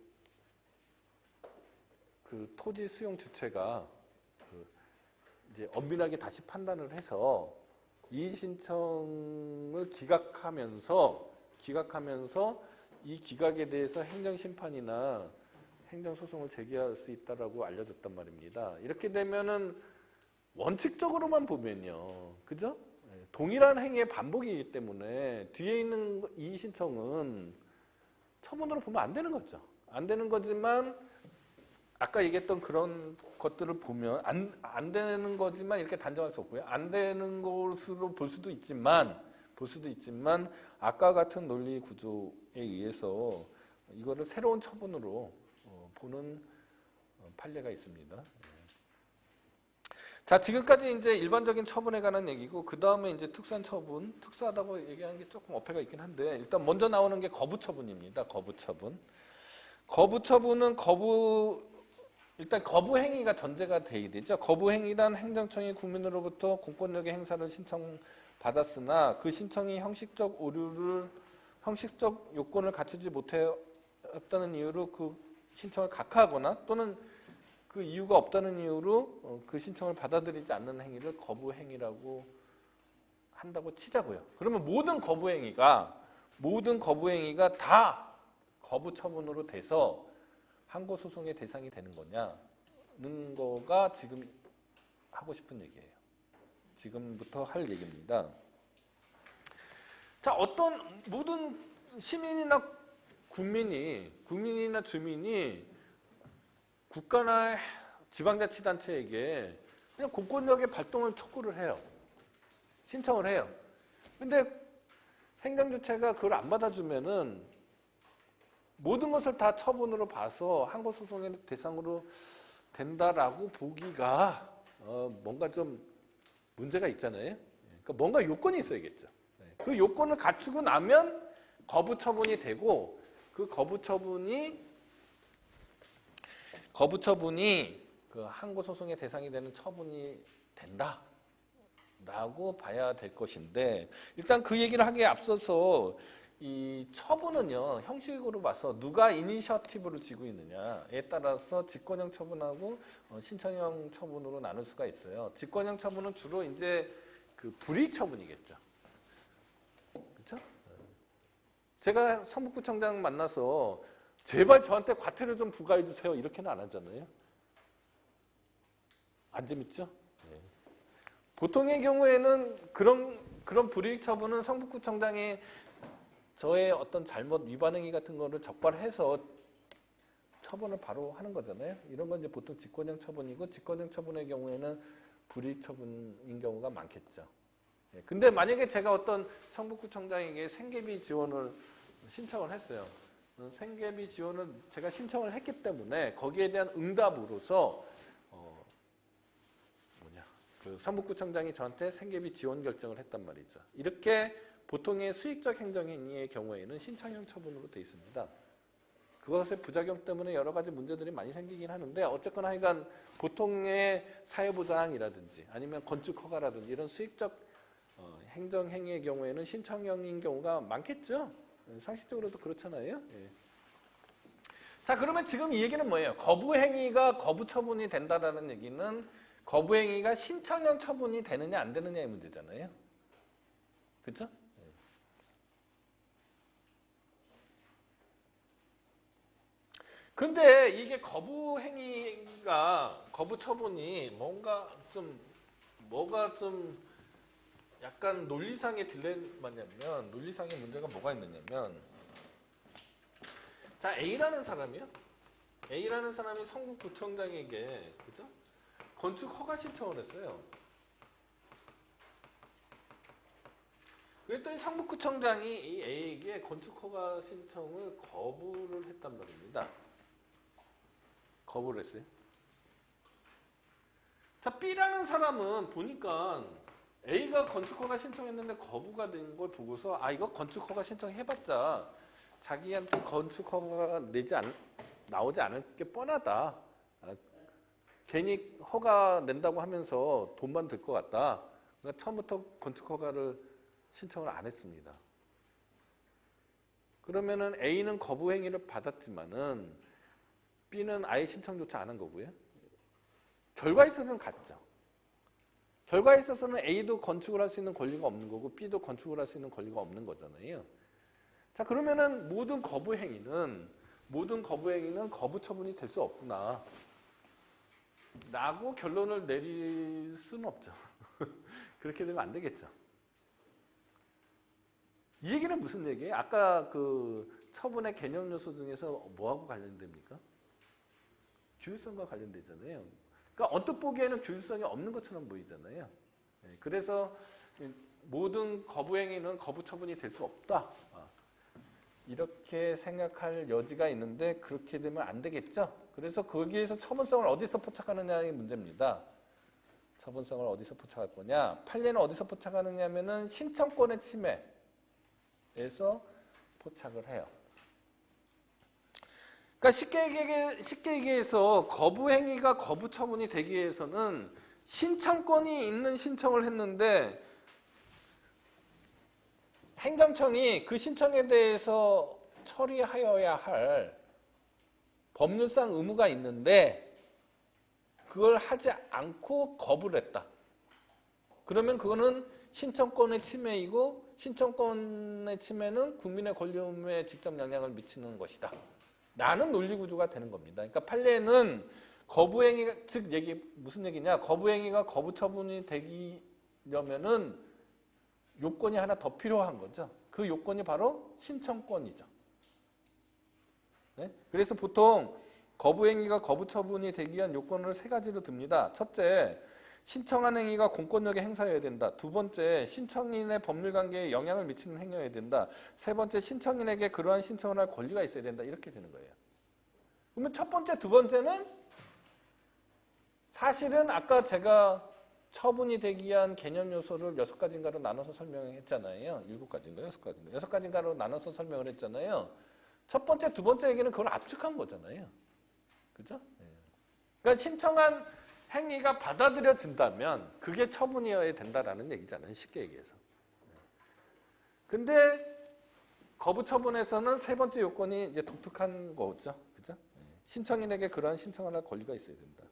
토지 수용 주체가 이제 엄밀하게 다시 판단을 해서 이의 신청을 기각하면서 이 기각에 대해서 행정심판이나 행정소송을 제기할 수 있다라고 알려줬단 말입니다. 이렇게 되면은 원칙적으로만 보면요. 그죠? 동일한 행위의 반복이기 때문에 뒤에 있는 이의 신청은 처분으로 보면 안 되는 거죠. 안 되는 거지만 아까 얘기했던 그런 것들을 보면 안 되는 거지만 이렇게 단정할 수 없고요. 안 되는 것으로 볼 수도 있지만 아까 같은 논리 구조에 의해서 이거를 새로운 처분으로 보는 판례가 있습니다. 자, 지금까지 이제 일반적인 처분에 관한 얘기고 그 다음에 이제 특수한 처분, 특수하다고 얘기하는 게 조금 어폐가 있긴 한데 일단 먼저 나오는 게 거부처분입니다. 거부처분은 일단 거부 행위가 전제가 돼야 되죠. 거부 행위란 행정청이 국민으로부터 공권력의 행사를 신청받았으나 그 신청이 형식적 요건을 갖추지 못했다는 이유로 그 신청을 각하하거나 또는 그 이유가 없다는 이유로 그 신청을 받아들이지 않는 행위를 거부 행위라고 한다고 치자고요. 그러면 모든 거부 행위가 다 거부 처분으로 돼서 항고 소송의 대상이 되는 거냐는 거가 지금 하고 싶은 얘기예요. 지금부터 할 얘기입니다. 자, 어떤 모든 시민이나 국민이나 주민이 국가나 지방자치단체에게 그냥 공권력의 발동을 촉구를 해요. 신청을 해요. 근데 행정주체가 그걸 안 받아주면은 모든 것을 다 처분으로 봐서 항고소송의 대상으로 된다라고 보기가 뭔가 좀 문제가 있잖아요. 그러니까 뭔가 요건이 있어야겠죠. 그 요건을 갖추고 나면 거부 처분이 되고 그 거부 처분이 그 항고 소송의 대상이 되는 처분이 된다라고 봐야 될 것인데 일단 그 얘기를 하기에 앞서서 이 처분은요 형식으로 봐서 누가 이니셔티브를 쥐고 있느냐에 따라서 직권형 처분하고 신청형 처분으로 나눌 수가 있어요. 직권형 처분은 주로 이제 그 불이익 처분이겠죠. 그렇죠? 제가 성북구청장 만나서 제발 저한테 과태료 좀 부과해 주세요 이렇게는 안 하잖아요. 안 재밌죠? 네. 보통의 경우에는 그런 불이익 처분은 성북구청장이 저의 어떤 잘못 위반 행위 같은 거를 적발해서 처분을 바로 하는 거잖아요. 이런 건 이제 보통 직권형 처분이고 직권형 처분의 경우에는 불이익 처분인 경우가 많겠죠. 예. 근데 만약에 제가 어떤 성북구청장에게 생계비 지원을 신청을 했어요. 생계비 지원을 제가 신청을 했기 때문에 거기에 대한 응답으로서 그 성북구청장이 저한테 생계비 지원 결정을 했단 말이죠. 이렇게 보통의 수익적 행정행위의 경우에는 신청형 처분으로 되어 있습니다. 그것의 부작용 때문에 여러 가지 문제들이 많이 생기긴 하는데 어쨌거나 하여간 보통의 사회보장이라든지 아니면 건축허가라든지 이런 수익적 행정행위의 경우에는 신청형인 경우가 많겠죠. 상식적으로도 그렇잖아요. 예. 자, 그러면 지금 이 얘기는 뭐예요? 거부행위가 거부처분이 된다라는 얘기는 거부행위가 신청형 처분이 되느냐 안 되느냐의 문제잖아요. 그렇죠? 그런데 이게 거부행위가 거부처분이 뭐가 좀 약간 논리상의 딜레마냐면 논리상의 문제가 뭐가 있느냐면 자 A라는 사람이 성북구청장에게 그죠? 건축 허가 신청을 했어요. 그랬더니 성북구청장이 이 A에게 건축 허가 신청을 거부를 했단 말입니다. 거부를 했어요. 자, B라는 사람은 보니까 A가 건축허가 신청했는데 거부가 된 걸 보고서 이거 건축허가 신청해봤자 자기한테 건축허가가 나오지 않을 게 뻔하다. 괜히 허가 낸다고 하면서 돈만 들 것 같다. 그러니까 처음부터 건축허가를 신청을 안 했습니다. 그러면은 A는 거부 행위를 받았지만은 B는 아예 신청조차 안 한 거고요. 결과에 있어서는 같죠. 결과에 있어서는 A도 건축을 할 수 있는 권리가 없는 거고 B도 건축을 할 수 있는 권리가 없는 거잖아요. 자, 그러면은 모든 거부 행위는 거부 처분이 될 수 없구나. 라고 결론을 내릴 수는 없죠. 그렇게 되면 안 되겠죠. 이 얘기는 무슨 얘기예요? 아까 그 처분의 개념 요소 중에서 뭐하고 관련됩니까? 규율성과 관련되잖아요. 그러니까 언뜻 보기에는 규율성이 없는 것처럼 보이잖아요. 그래서 모든 거부행위는 거부 처분이 될 수 없다. 이렇게 생각할 여지가 있는데 그렇게 되면 안 되겠죠. 그래서 거기에서 처분성을 어디서 포착하느냐의 문제입니다. 처분성을 어디서 포착할 거냐. 판례는 어디서 포착하느냐면은 신청권의 침해에서 포착을 해요. 그러니까 쉽게 얘기해서 거부행위가 거부처분이 되기 위해서는 신청권이 있는 신청을 했는데 행정청이 그 신청에 대해서 처리하여야 할 법률상 의무가 있는데 그걸 하지 않고 거부를 했다. 그러면 그거는 신청권의 침해이고 신청권의 침해는 국민의 권리의무에 직접 영향을 미치는 것이다. 라는 논리 구조가 되는 겁니다. 그러니까 판례는 거부행위가, 즉 무슨 얘기냐? 거부행위가 거부 처분이 되려면은 요건이 하나 더 필요한 거죠. 그 요건이 바로 신청권이죠. 네? 그래서 보통 거부행위가 거부 처분이 되기 위한 요건을 세 가지로 듭니다. 첫째, 신청한 행위가 공권력의 행사여야 된다. 두 번째, 신청인의 법률관계에 영향을 미치는 행위여야 된다. 세 번째, 신청인에게 그러한 신청을 할 권리가 있어야 된다. 이렇게 되는 거예요. 그러면 첫 번째, 두 번째는 사실은 아까 제가 처분이 되기 위한 개념 요소를 6가지인가로 나눠서 설명했잖아요. 7가지인가 6가지인가. 6가지인가로 나눠서 설명을 했잖아요. 첫 번째, 두 번째 얘기는 그걸 압축한 거잖아요. 그죠? 그러니까 신청한 행위가 받아들여진다면 그게 처분이어야 된다라는 얘기잖아요. 쉽게 얘기해서. 근데 거부 처분에서는 세 번째 요건이 이제 독특한 거죠. 그죠? 신청인에게 그러한 신청을 할 권리가 있어야 된다.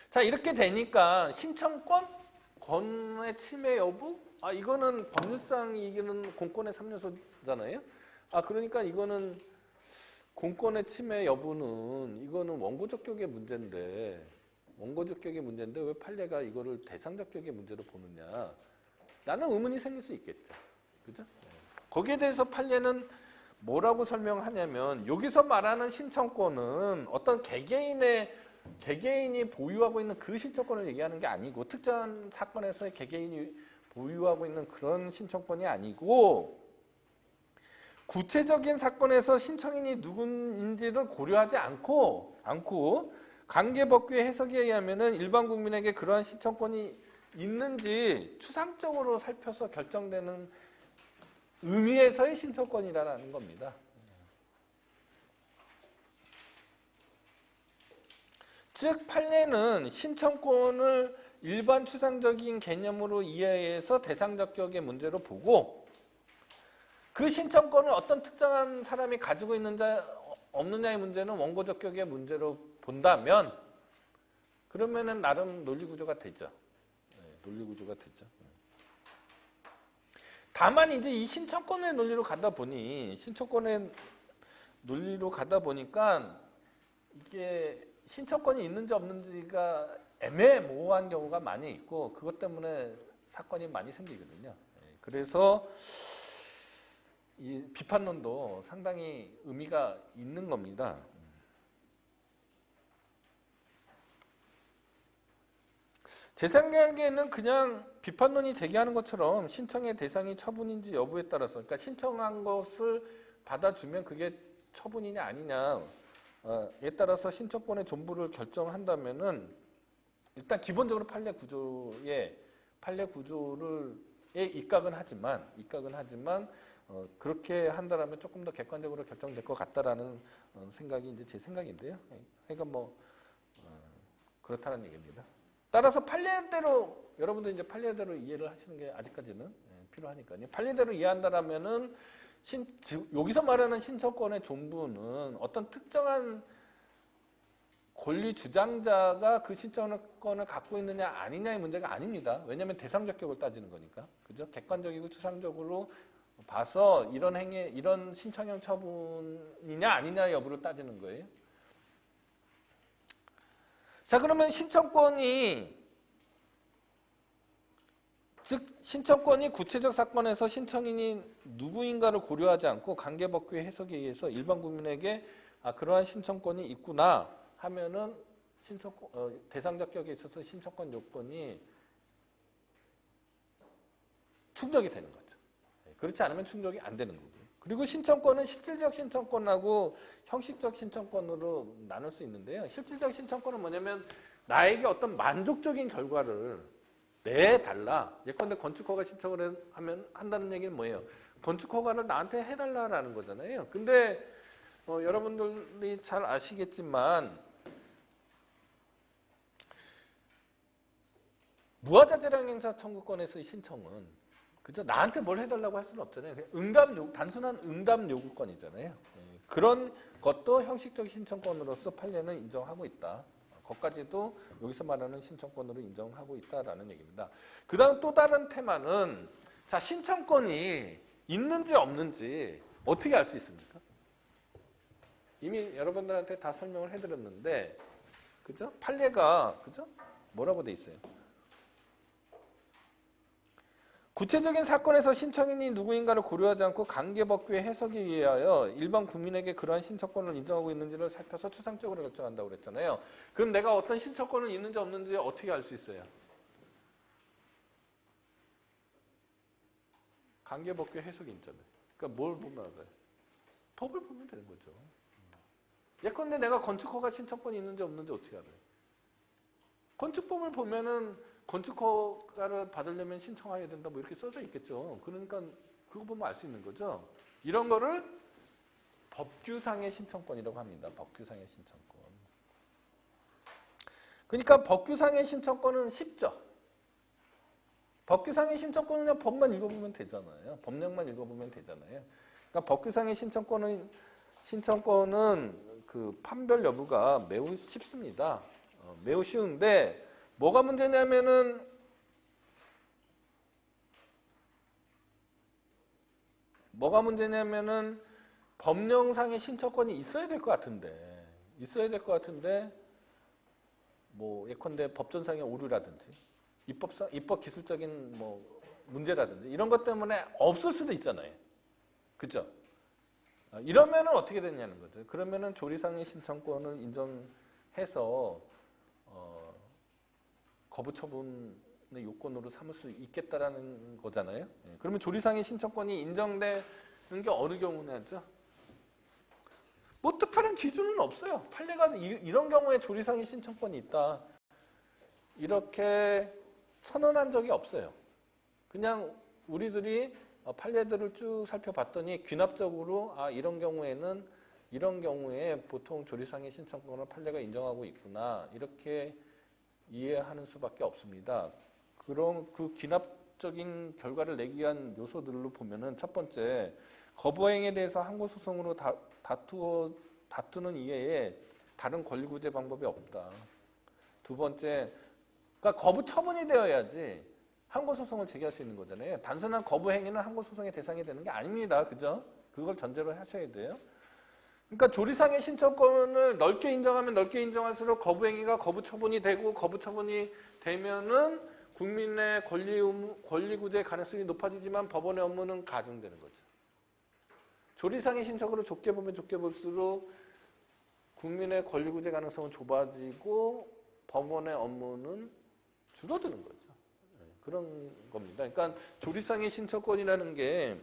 자, 이렇게 되니까 신청권의 침해 여부? 이거는 법률상 이기는 공권의 3요소잖아요. 그러니까 이거는 공권의 침해 여부는 이거는 원고적 격의 문제인데 왜 판례가 이거를 대상적 격의 문제로 보느냐? 라는 의문이 생길 수 있겠죠. 그죠? 거기에 대해서 판례는 뭐라고 설명하냐면 여기서 말하는 신청권은 어떤 개개인이 보유하고 있는 그 신청권을 얘기하는 게 아니고 특정한 사건에서의 개개인이 보유하고 있는 그런 신청권이 아니고 구체적인 사건에서 신청인이 누군지를 고려하지 않고 관계법규의 해석에 의하면은 일반 국민에게 그러한 신청권이 있는지 추상적으로 살펴서 결정되는 의미에서의 신청권이라는 겁니다. 즉 판례는 신청권을 일반 추상적인 개념으로 이해해서 대상적 격의 문제로 보고 그 신청권을 어떤 특정한 사람이 가지고 있는지 없느냐의 문제는 원고적 격의 문제로 본다면 그러면은 나름 논리 구조가 되죠. 논리 구조가 되죠. 다만 이제 이 신청권의 논리로 가다 보니까 이게 신청권이 있는지 없는지가 애매모호한 경우가 많이 있고 그것 때문에 사건이 많이 생기거든요. 그래서 이 비판론도 상당히 의미가 있는 겁니다. 제 생각에는 그냥 비판론이 제기하는 것처럼 신청의 대상이 처분인지 여부에 따라서 그러니까 신청한 것을 받아주면 그게 처분이냐 아니냐에 따라서 신청권의 존부를 결정한다면은 일단 기본적으로 판례 구조를 입각은 하지만 그렇게 한다라면 조금 더 객관적으로 결정될 것 같다라는 생각이 이제 제 생각인데요. 그러니까 그렇다는 얘기입니다. 따라서 판례대로 여러분들 이제 판례대로 이해를 하시는 게 아직까지는 필요하니까요. 판례대로 이해한다라면은 여기서 말하는 신청권의 존부는 어떤 특정한 권리 주장자가 그 신청권을 갖고 있느냐 아니냐의 문제가 아닙니다. 왜냐하면 대상적 격을 따지는 거니까. 그죠? 객관적이고 추상적으로 봐서 이런 신청형 처분이냐 아니냐 여부를 따지는 거예요. 자, 그러면 신청권이 구체적 사건에서 신청인이 누구인가를 고려하지 않고 관계법규의 해석에 의해서 일반 국민에게 그러한 신청권이 있구나 하면은 대상적 격에 있어서 신청권 요건이 충족이 되는 거죠. 그렇지 않으면 충족이 안 되는 거고요. 그리고 신청권은 실질적 신청권하고 형식적 신청권으로 나눌 수 있는데요. 실질적 신청권은 뭐냐면 나에게 어떤 만족적인 결과를 내달라. 예컨대 건축허가 신청을 한다는 얘기는 뭐예요? 건축허가를 나한테 해달라라는 거잖아요. 근데 여러분들이 잘 아시겠지만 무하자재량 행사 청구권에서의 신청은 그죠? 나한테 뭘 해달라고 할 수는 없잖아요. 단순한 응답 요구권이잖아요. 그런 것도 형식적 신청권으로서 판례는 인정하고 있다. 그것까지도 여기서 말하는 신청권으로 인정하고 있다라는 얘기입니다. 그 다음 또 다른 테마는 자, 신청권이 있는지 없는지 어떻게 알 수 있습니까? 이미 여러분들한테 다 설명을 해드렸는데, 그죠? 판례가, 그죠? 뭐라고 돼 있어요? 구체적인 사건에서 신청인이 누구인가를 고려하지 않고 관계법규의 해석에 의하여 일반 국민에게 그러한 신청권을 인정하고 있는지를 살펴서 추상적으로 결정한다고 그랬잖아요. 그럼 내가 어떤 신청권을 있는지 없는지 어떻게 알 수 있어요? 관계법규 해석이 있잖아요. 그러니까 뭘 보면 알아요? 법을 보면 되는 거죠. 예컨대 내가 건축허가 신청권이 있는지 없는지 어떻게 알아요? 건축법을 보면은 건축허가를 받으려면 신청해야 된다 뭐 이렇게 써져 있겠죠. 그러니까 그거 보면 알 수 있는 거죠. 이런 거를 법규상의 신청권이라고 합니다. 법규상의 신청권. 그러니까 법규상의 신청권은 쉽죠. 법규상의 신청권은 그냥 법만 읽어보면 되잖아요. 법령만 읽어보면 되잖아요. 그러니까 법규상의 신청권은 그 판별 여부가 매우 쉽습니다. 매우 쉬운데 뭐가 문제냐면은 법령상의 신청권이 있어야 될 것 같은데 뭐 예컨대 법전상의 오류라든지 입법 기술적인 뭐 문제라든지 이런 것 때문에 없을 수도 있잖아요. 그죠? 이러면은 어떻게 되냐는 거죠. 그러면은 조리상의 신청권을 인정해서 거부 처분의 요건으로 삼을 수 있겠다라는 거잖아요. 그러면 조리상의 신청권이 인정되는 게 어느 경우냐죠? 뭐 특별한 기준은 없어요. 판례가 이런 경우에 조리상의 신청권이 있다. 이렇게 선언한 적이 없어요. 그냥 우리들이 판례들을 쭉 살펴봤더니 귀납적으로 이런 경우에 보통 조리상의 신청권을 판례가 인정하고 있구나. 이렇게 이해하는 수밖에 없습니다. 그럼 그 귀납적인 결과를 내기 위한 요소들로 보면은 첫 번째, 거부행위에 대해서 항고소송으로 다투는 이외에 다른 권리구제 방법이 없다. 두 번째, 그러니까 거부 처분이 되어야지 항고소송을 제기할 수 있는 거잖아요. 단순한 거부행위는 항고소송의 대상이 되는 게 아닙니다. 그죠? 그걸 전제로 하셔야 돼요. 그러니까 조리상의 신청권을 넓게 인정하면 넓게 인정할수록 거부행위가 거부처분이 되고 거부처분이 되면은 국민의 권리구제 가능성이 높아지지만 법원의 업무는 가중되는 거죠. 조리상의 신청으로 좁게 보면 좁게 볼수록 국민의 권리구제 가능성은 좁아지고 법원의 업무는 줄어드는 거죠. 그런 겁니다. 그러니까 조리상의 신청권이라는 게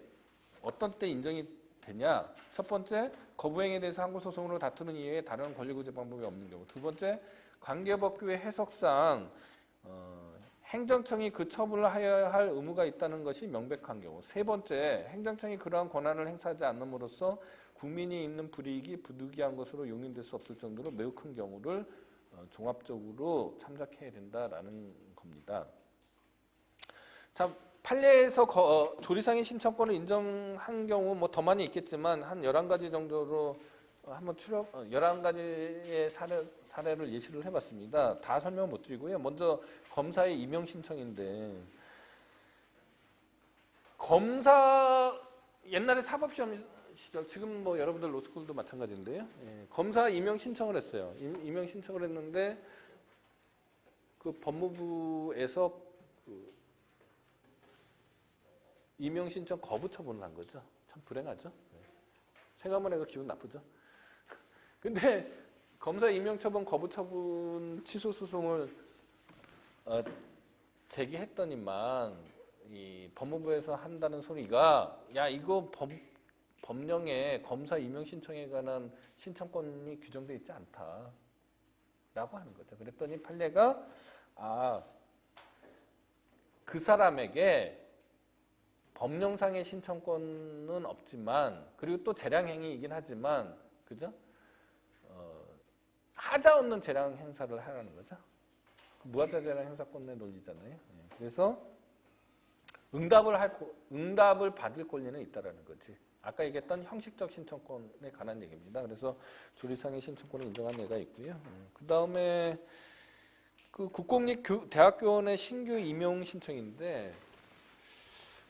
어떤 때 인정이 되냐? 첫 번째, 거부행위에 대해서 항고소송으로 다투는 이외에 다른 권리구제 방법이 없는 경우. 두 번째, 관계법규의 해석상 행정청이 그 처분을 하여야 할 의무가 있다는 것이 명백한 경우. 세 번째, 행정청이 그러한 권한을 행사하지 않음으로써 국민이 입는 불이익이 부득이한 것으로 용인될 수 없을 정도로 매우 큰 경우를 종합적으로 참작해야 된다라는 겁니다. 자, 판례에서 조리상의 신청권을 인정한 경우 뭐 더 많이 있겠지만 한 11가지 정도로 한번 11가지의 사례를 예시를 해봤습니다. 다 설명 못 드리고요. 먼저 검사의 임용 신청인데 검사 옛날에 사법시험 시절 지금 뭐 여러분들 로스쿨도 마찬가지인데요. 검사 임용 신청을 했어요. 임용 신청을 했는데 그 법무부에서 임용 신청 거부 처분을 한 거죠. 참 불행하죠. 생각만 해도 기분 나쁘죠. 근데 검사 임용 처분 거부 처분 취소 소송을 제기했더니만 이 법무부에서 한다는 소리가 야 이거 법령에 검사 임용 신청에 관한 신청권이 규정되어 있지 않다라고 하는 거죠. 그랬더니 판례가 그 사람에게 법령상의 신청권은 없지만 그리고 또 재량행위이긴 하지만 그죠? 하자 없는 재량 행사를 하라는 거죠. 무하자 재량 행사권의 논리잖아요. 그래서 응답을 받을 권리는 있다라는 거지. 아까 얘기했던 형식적 신청권에 관한 얘기입니다. 그래서 조리상의 신청권을 인정한 예가 있고요. 그 다음에 그 국공립대학교원의 신규 임용 신청인데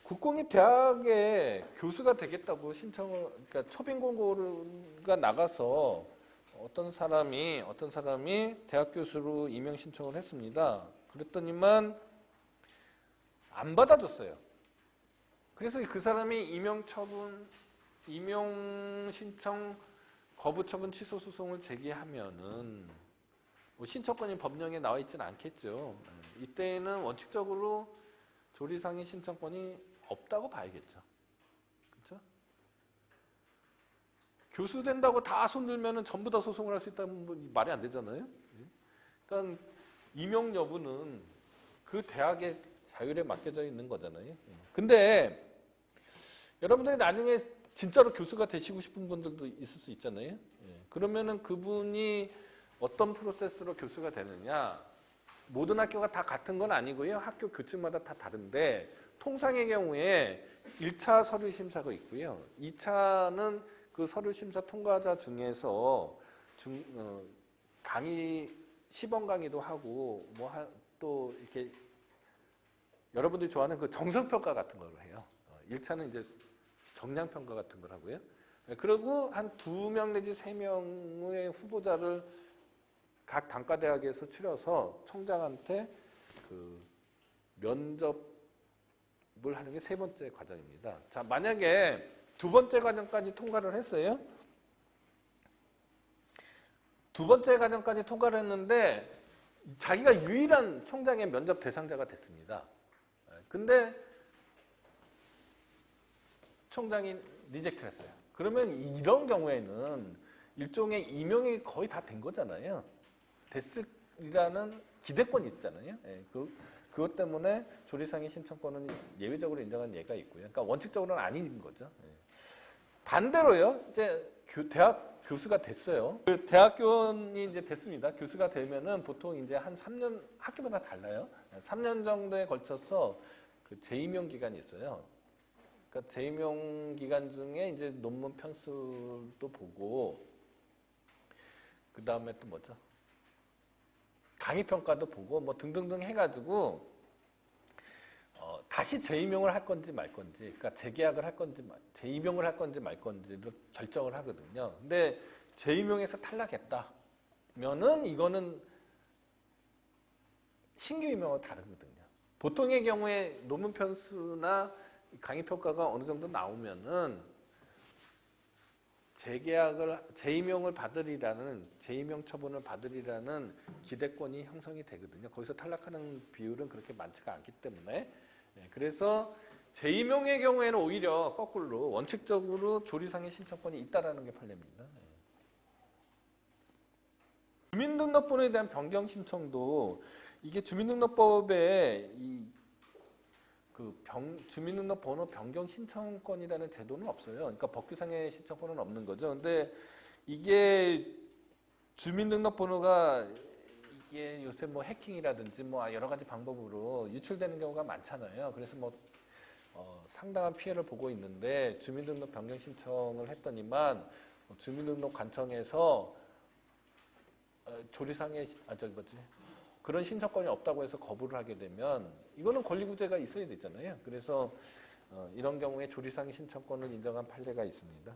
국공립대학에 교수가 되겠다고 그러니까 초빙 공고가 나가서 어떤 사람이 대학 교수로 임용 신청을 했습니다. 그랬더니만 안 받아줬어요. 그래서 그 사람이 임용 신청 거부 처분 취소 소송을 제기하면은 뭐 신청권이 법령에 나와 있지는 않겠죠. 이때는 원칙적으로 조리상의 신청권이 없다고 봐야겠죠. 그렇죠? 교수 된다고 다 손들면은 전부 다 소송을 할 수 있다면 뭐 말이 안 되잖아요. 그러니까 임용 여부는 그 대학의 자율에 맡겨져 있는 거잖아요. 근데 여러분들이 나중에 진짜로 교수가 되시고 싶은 분들도 있을 수 있잖아요. 그러면은 그분이 어떤 프로세스로 교수가 되느냐? 모든 학교가 다 같은 건 아니고요. 학교 교칙마다 다 다른데 통상의 경우에 1차 서류 심사가 있고요. 2차는 그 서류 심사 통과자 중에서 강의 시범 강의도 하고 또 이렇게 여러분들이 좋아하는 그 정성평가 같은 걸 해요. 1차는 이제 정량평가 같은 걸 하고요. 그리고 한 2명 내지 3명의 후보자를 각 단과대학에서 추려서 총장한테 그 면접을 하는 게 3번째 과정입니다. 자, 만약에 2번째 과정까지 통과를 했어요. 2번째 과정까지 통과를 했는데 자기가 유일한 총장의 면접 대상자가 됐습니다. 근데 총장이 리젝트를 했어요. 그러면 이런 경우에는 일종의 임용이 거의 다 된 거잖아요. 됐으리라는 기대권이 있잖아요. 그것 때문에 조리상의 신청권은 예외적으로 인정한 예가 있고요. 그러니까 원칙적으로는 아닌 거죠. 반대로요, 이제 대학 교수가 됐어요. 그 대학교원이 이제 됐습니다. 교수가 되면은 보통 이제 한 3년, 학교마다 달라요. 3년 정도에 걸쳐서 그 재임용 기간이 있어요. 그러니까 재임용 기간 중에 이제 논문 편수도 보고, 그 다음에 또 뭐죠? 강의 평가도 보고 뭐 등등등 해가지고 다시 재임용을 할 건지 말 건지, 그러니까 재계약을 할 건지 재임용을 할 건지 말 건지를 결정을 하거든요. 근데 재임용에서 탈락했다면은 이거는 신규 임용과 다르거든요. 보통의 경우에 논문 편수나 강의 평가가 어느 정도 나오면은 재임용을 받으리라는, 재임용 처분을 받으리라는 기대권이 형성이 되거든요. 거기서 탈락하는 비율은 그렇게 많지가 않기 때문에. 그래서 재임용의 경우에는 오히려 거꾸로 원칙적으로 조리상의 신청권이 있다라는 게 판례입니다. 주민등록번호에 대한 변경 신청도 이게 주민등록법에 주민등록번호 변경 신청권이라는 제도는 없어요. 그러니까 법규상의 신청권은 없는 거죠. 근데 이게 주민등록번호가 이게 요새 뭐 해킹이라든지 뭐 여러 가지 방법으로 유출되는 경우가 많잖아요. 그래서 뭐 상당한 피해를 보고 있는데 주민등록 변경 신청을 했더니만 주민등록 관청에서 조리상의 그런 신청권이 없다고 해서 거부를 하게 되면 이거는 권리구제가 있어야 되잖아요. 그래서 이런 경우에 조리상의 신청권을 인정한 판례가 있습니다.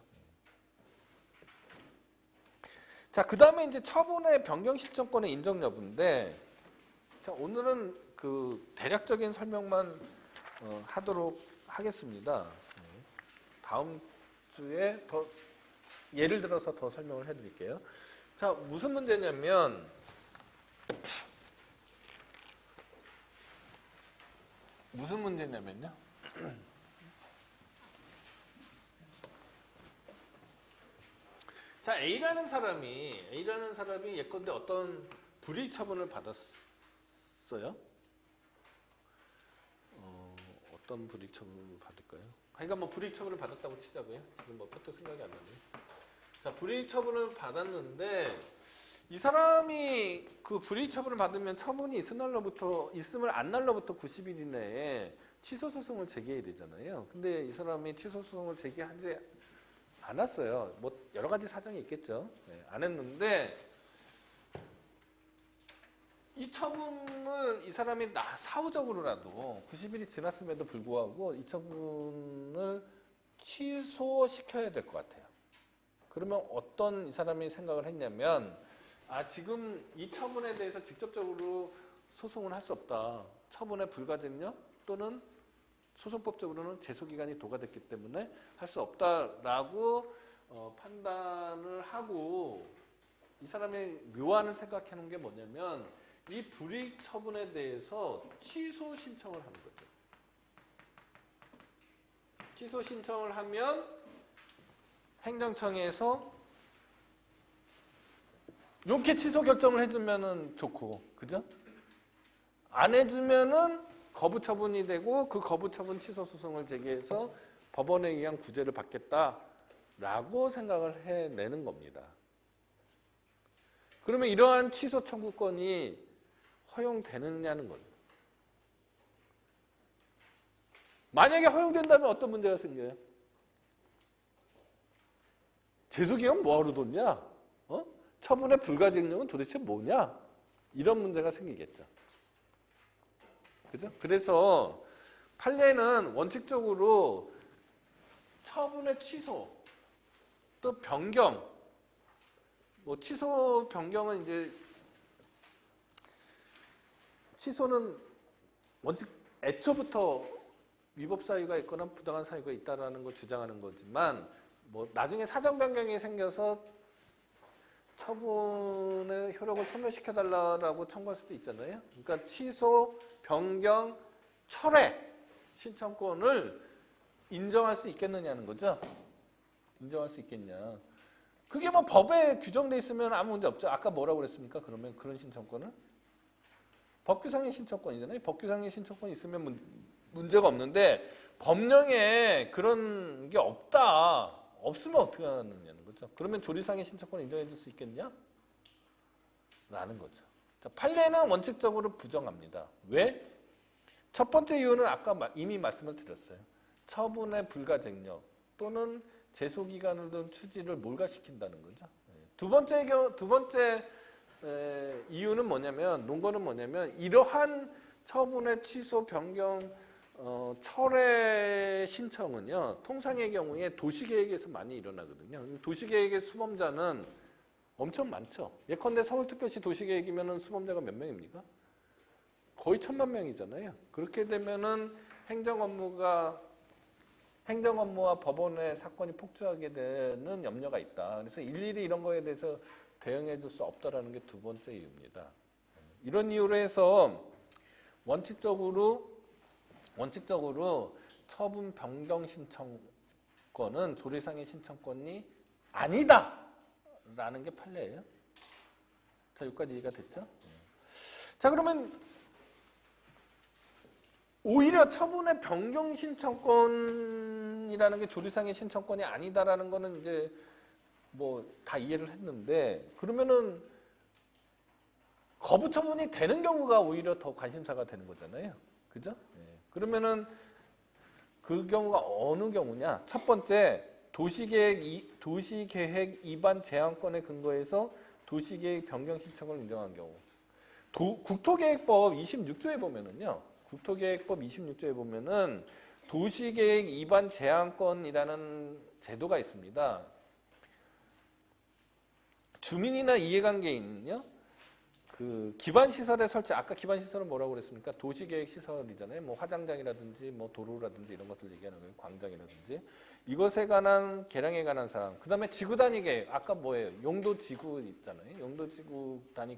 자, 그 다음에 이제 처분의 변경 신청권의 인정 여부인데, 자, 오늘은 그 대략적인 설명만 하도록 하겠습니다. 다음 주에 더 예를 들어서 더 설명을 해드릴게요. 자, 무슨 문제냐면 자, A라는 사람이 예컨대 어떤 불이익 처분을 받았어요. 어떤 불이익 처분을 받을까요? 그러니까 뭐 불이익 처분을 받았다고 치자고요. 지금 뭐 그것도 생각이 안 나네요. 자, 불이익 처분을 받았는데 이 사람이 그 불이익 처분을 받으면 처분이 있을 안 날로부터 90일 이내에 취소 소송을 제기해야 되잖아요. 근데 이 사람이 취소 소송을 제기하지 않았어요. 뭐 여러 가지 사정이 있겠죠. 네, 안 했는데 이 처분을 이 사람이 사후적으로라도 90일이 지났음에도 불구하고 이 처분을 취소시켜야 될 것 같아요. 그러면 어떤 이 사람이 생각을 했냐면 지금 이 처분에 대해서 직접적으로 소송을 할 수 없다. 처분의 불가증력 또는 소송법적으로는 제소기간이 도과됐기 때문에 할 수 없다라고 판단을 하고 이 사람이 묘안을 생각해 놓은 게 뭐냐면 이 불이익 처분에 대해서 취소 신청을 하는 거죠. 취소 신청을 하면 행정청에서 이렇게 취소 결정을 해주면은 좋고, 그죠? 안 해주면은 거부 처분이 되고 그 거부 처분 취소 소송을 제기해서 법원에 의한 구제를 받겠다라고 생각을 해내는 겁니다. 그러면 이러한 취소 청구권이 허용되느냐는 거죠. 만약에 허용된다면 어떤 문제가 생겨요? 제소기간 뭐하러 뒀냐? 처분의 불가증력은 도대체 뭐냐? 이런 문제가 생기겠죠. 그죠? 그래서 판례는 원칙적으로 처분의 취소, 또 변경, 뭐 취소 변경은 이제 취소는 원칙 애초부터 위법 사유가 있거나 부당한 사유가 있다라는 걸 주장하는 거지만 뭐 나중에 사정 변경이 생겨서 처분의 효력을 소멸시켜 달라고 청구할 수도 있잖아요. 그러니까 취소, 변경, 철회 신청권을 인정할 수 있겠느냐는 거죠. 인정할 수 있겠냐. 그게 뭐 법에 규정돼 있으면 아무 문제 없죠. 아까 뭐라고 그랬습니까? 그러면 그런 신청권을? 법규상의 신청권이잖아요. 법규상의 신청권이 있으면 문제가 없는데 법령에 그런 게 없다. 없으면 어떻게 하느냐는 거죠. 그러면 조리상의 신청권 인정해 줄 수 있겠냐? 라는 거죠. 자, 판례는 원칙적으로 부정합니다. 왜? 첫 번째 이유는 아까 이미 말씀을 드렸어요. 처분의 불가증력 또는 제소기간을 둔 추지를 몰가시킨다는 거죠. 두 번째 이유는 뭐냐면, 논거는 뭐냐면, 이러한 처분의 취소, 변경, 철회 신청은요, 통상의 경우에 도시계획에서 많이 일어나거든요. 도시계획의 수범자는 엄청 많죠. 예컨대 서울특별시 도시계획이면 수범자가 몇 명입니까? 거의 1000만 명이잖아요. 그렇게 되면은 행정업무와 법원의 사건이 폭주하게 되는 염려가 있다. 그래서 일일이 이런 거에 대해서 대응해 줄 수 없다라는 게 두 번째 이유입니다. 이런 이유로 해서 원칙적으로 처분 변경 신청권은 조리상의 신청권이 아니다라는 게 판례예요. 자, 여기까지 이해가 됐죠? 자, 그러면 오히려 처분의 변경 신청권이라는 게 조리상의 신청권이 아니다라는 거는 이제 뭐 다 이해를 했는데, 그러면은 거부 처분이 되는 경우가 오히려 더 관심사가 되는 거잖아요. 그죠? 그러면은 그 경우가 어느 경우냐? 첫 번째, 도시계획 위반 제한권에 근거해서 도시계획 변경 신청을 인정한 경우. 국토계획법 26조에 보면은요. 국토계획법 26조에 보면은 도시계획 위반 제한권이라는 제도가 있습니다. 주민이나 이해관계인은요, 그 기반시설의 설치, 아까 기반시설은 뭐라고 그랬습니까? 도시계획시설이잖아요. 뭐 화장장이라든지 뭐 도로라든지 이런 것들 얘기하는 거예요. 광장이라든지. 이것에 관한 개량에 관한 사항. 그 다음에 지구 단위 계획. 아까 뭐예요? 용도지구 있잖아요. 용도지구 단위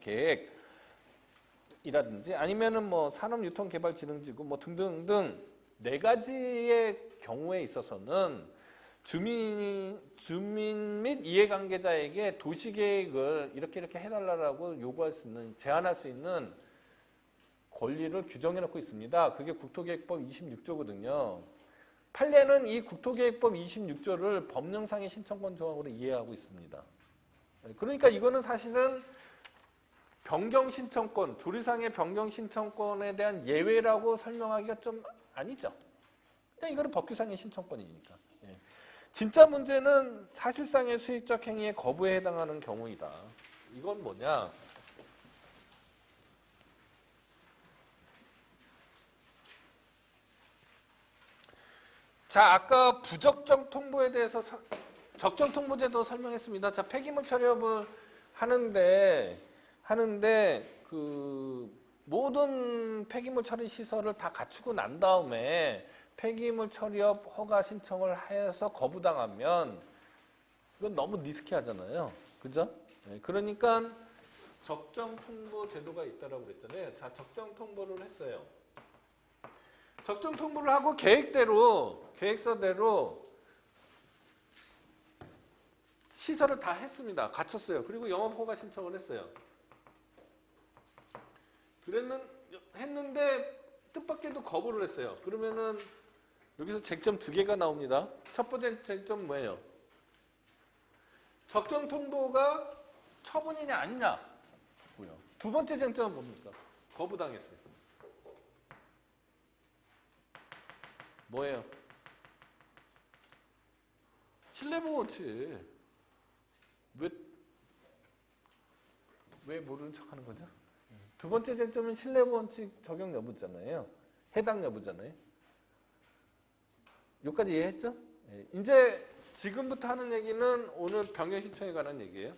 계획이라든지 아니면은 뭐 산업유통개발진흥지구 뭐 등등등 4가지의 경우에 있어서는 주민 및 이해관계자에게 도시계획을 이렇게 해달라고 요구할 수 있는, 제안할 수 있는 권리를 규정해 놓고 있습니다. 그게 국토계획법 26조거든요. 판례는 이 국토계획법 26조를 법령상의 신청권 조항으로 이해하고 있습니다. 그러니까 이거는 사실은 변경신청권, 조리상의 변경신청권에 대한 예외라고 설명하기가 좀 아니죠. 그냥 이거는 법규상의 신청권이니까. 예. 진짜 문제는 사실상의 수익적 행위의 거부에 해당하는 경우이다. 이건 뭐냐? 자, 아까 부적정 통보에 대해서 적정 통보제도 설명했습니다. 자, 폐기물 처리업을 하는데 그 모든 폐기물 처리 시설을 다 갖추고 난 다음에 폐기물 처리업 허가 신청을 해서 거부당하면 이건 너무 리스키하잖아요. 그죠? 네, 그러니까 적정 통보 제도가 있다라고 그랬잖아요. 자, 적정 통보를 했어요. 적정 통보를 하고 계획서대로 시설을 다 했습니다. 갖췄어요. 그리고 영업허가 신청을 했어요. 했는데 뜻밖에도 거부를 했어요. 그러면은 여기서 쟁점 두 개가 나옵니다. 첫 번째 쟁점 뭐예요? 적정 통보가 처분이냐 아니냐. 두 번째 쟁점은 뭡니까? 거부당했어요. 뭐예요? 신뢰보호 원칙. 왜 모르는 척 하는 거죠? 두 번째 쟁점은 신뢰보호 원칙 적용 여부잖아요. 해당 여부잖아요. 여기까지 이해했죠? 이제 지금부터 하는 얘기는 오늘 변경 신청에 관한 얘기예요.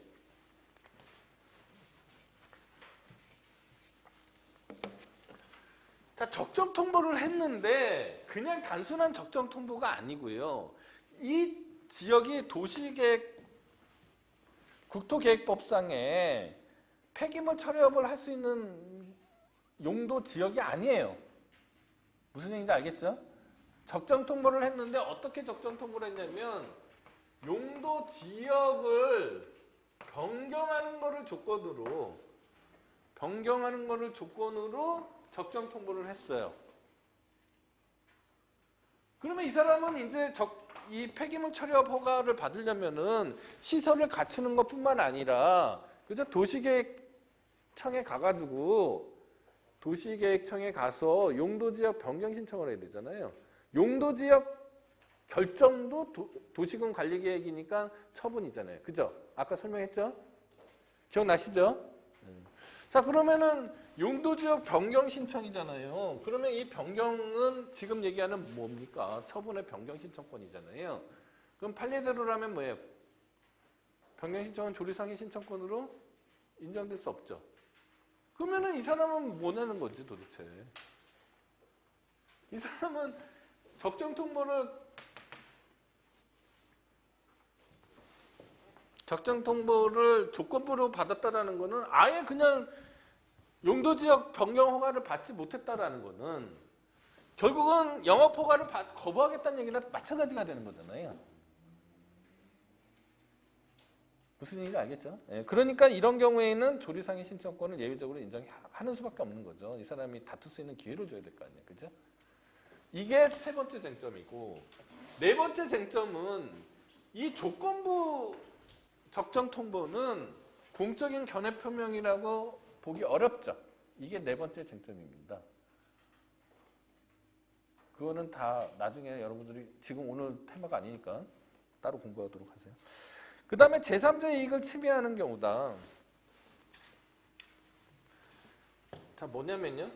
자, 적정 통보를 했는데 그냥 단순한 적정 통보가 아니고요. 이 지역이 국토계획법상에 폐기물 처리업을 할 수 있는 용도 지역이 아니에요. 무슨 얘기인지 알겠죠? 적정 통보를 했는데 어떻게 적정 통보를 했냐면 용도 지역을 변경하는 거를 조건으로 적정 통보를 했어요. 그러면 이 사람은 이제 이 폐기물 처리업 허가를 받으려면은 시설을 갖추는 것뿐만 아니라 그죠? 도시계획청에 가서 용도지역 변경 신청을 해야 되잖아요. 용도지역 결정도 도시군 관리계획이니까 처분이잖아요. 그죠? 아까 설명했죠? 기억나시죠? 자, 그러면은 용도지역 변경 신청이잖아요. 그러면 이 변경은 지금 얘기하는 뭡니까? 처분의 변경 신청권이잖아요. 그럼 판례대로라면 뭐예요? 변경 신청은 조리상의 신청권으로 인정될 수 없죠. 그러면은 이 사람은 뭐 내는 거지 도대체? 이 사람은 적정 통보를 조건부로 받았다라는 거는 아예 그냥 용도지역 변경 허가를 받지 못했다라는 거는 결국은 영업 허가를 거부하겠다는 얘기랑 마찬가지가 되는 거잖아요. 무슨 얘기인지 알겠죠? 예, 그러니까 이런 경우에는 조리상의 신청권을 예외적으로 인정하는 수밖에 없는 거죠. 이 사람이 다툴 수 있는 기회를 줘야 될 거 아니에요. 그죠? 이게 세 번째 쟁점이고, 네 번째 쟁점은 이 조건부 적정 통보는 공적인 견해 표명이라고 보기 어렵죠. 이게 네 번째 쟁점입니다. 그거는 다 나중에 여러분들이 지금 오늘 테마가 아니니까 따로 공부하도록 하세요. 그 다음에 제3자의 이익을 침해하는 경우다. 자, 뭐냐면요.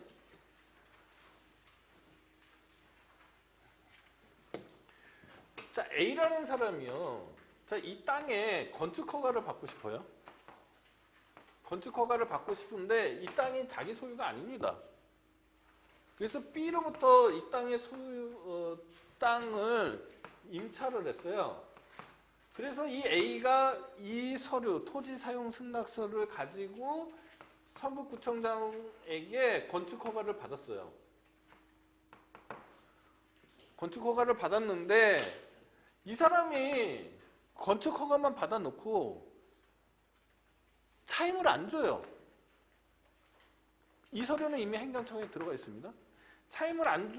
자, A라는 사람이요. 자, 이 땅에 건축 허가를 받고 싶어요. 건축 허가를 받고 싶은데 이 땅이 자기 소유가 아닙니다. 그래서 B로부터 이 땅의 땅을 임차를 했어요. 그래서 이 A가 이 서류, 토지 사용 승낙서를 가지고 서북구청장에게 건축 허가를 받았어요. 건축 허가를 받았는데 이 사람이 건축 허가만 받아놓고 차임을 안 줘요. 이 서류는 이미 행정청에 들어가 있습니다. 차임을 안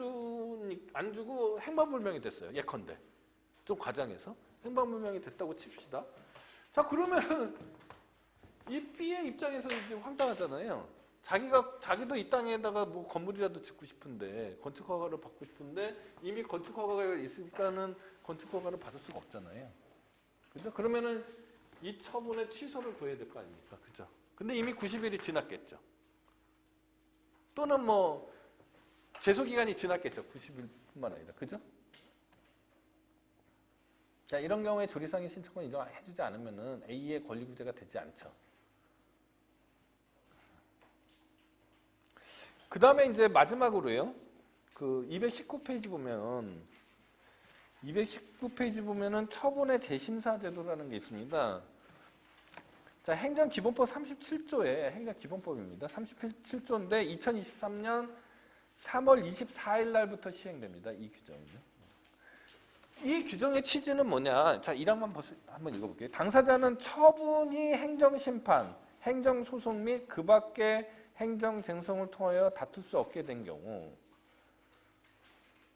주고 행방불명이 됐어요. 예컨대. 좀 과장해서. 행방불명이 됐다고 칩시다. 자, 그러면 이 B의 입장에서 이제 황당하잖아요. 자기도 이 땅에다가 뭐 건물이라도 짓고 싶은데 건축 허가를 받고 싶은데 이미 건축 허가가 있으니까는 건축 허가를 받을 수가 없잖아요. 그죠? 그러면은 이 처분의 취소를 구해야 될 거 아닙니까? 그죠? 근데 이미 90일이 지났겠죠. 또는 뭐 제소 기간이 지났겠죠. 90일뿐만 아니라. 그죠? 자, 이런 경우에 조리상의 신청을 인정해주지 않으면은 A의 권리 구제가 되지 않죠. 그 다음에 이제 마지막으로요. 그 219페이지 보면 219페이지 보면은 처분의 재심사 제도라는 게 있습니다. 자, 행정기본법 37조에 행정기본법입니다. 37조인데 2023년 3월 24일 날부터 시행됩니다. 이 규정이요. 이 규정의 취지는 뭐냐? 자, 1항만 한번 읽어볼게요. 당사자는 처분이 행정심판, 행정소송 및 그 밖의 행정쟁송을 통하여 다툴 수 없게 된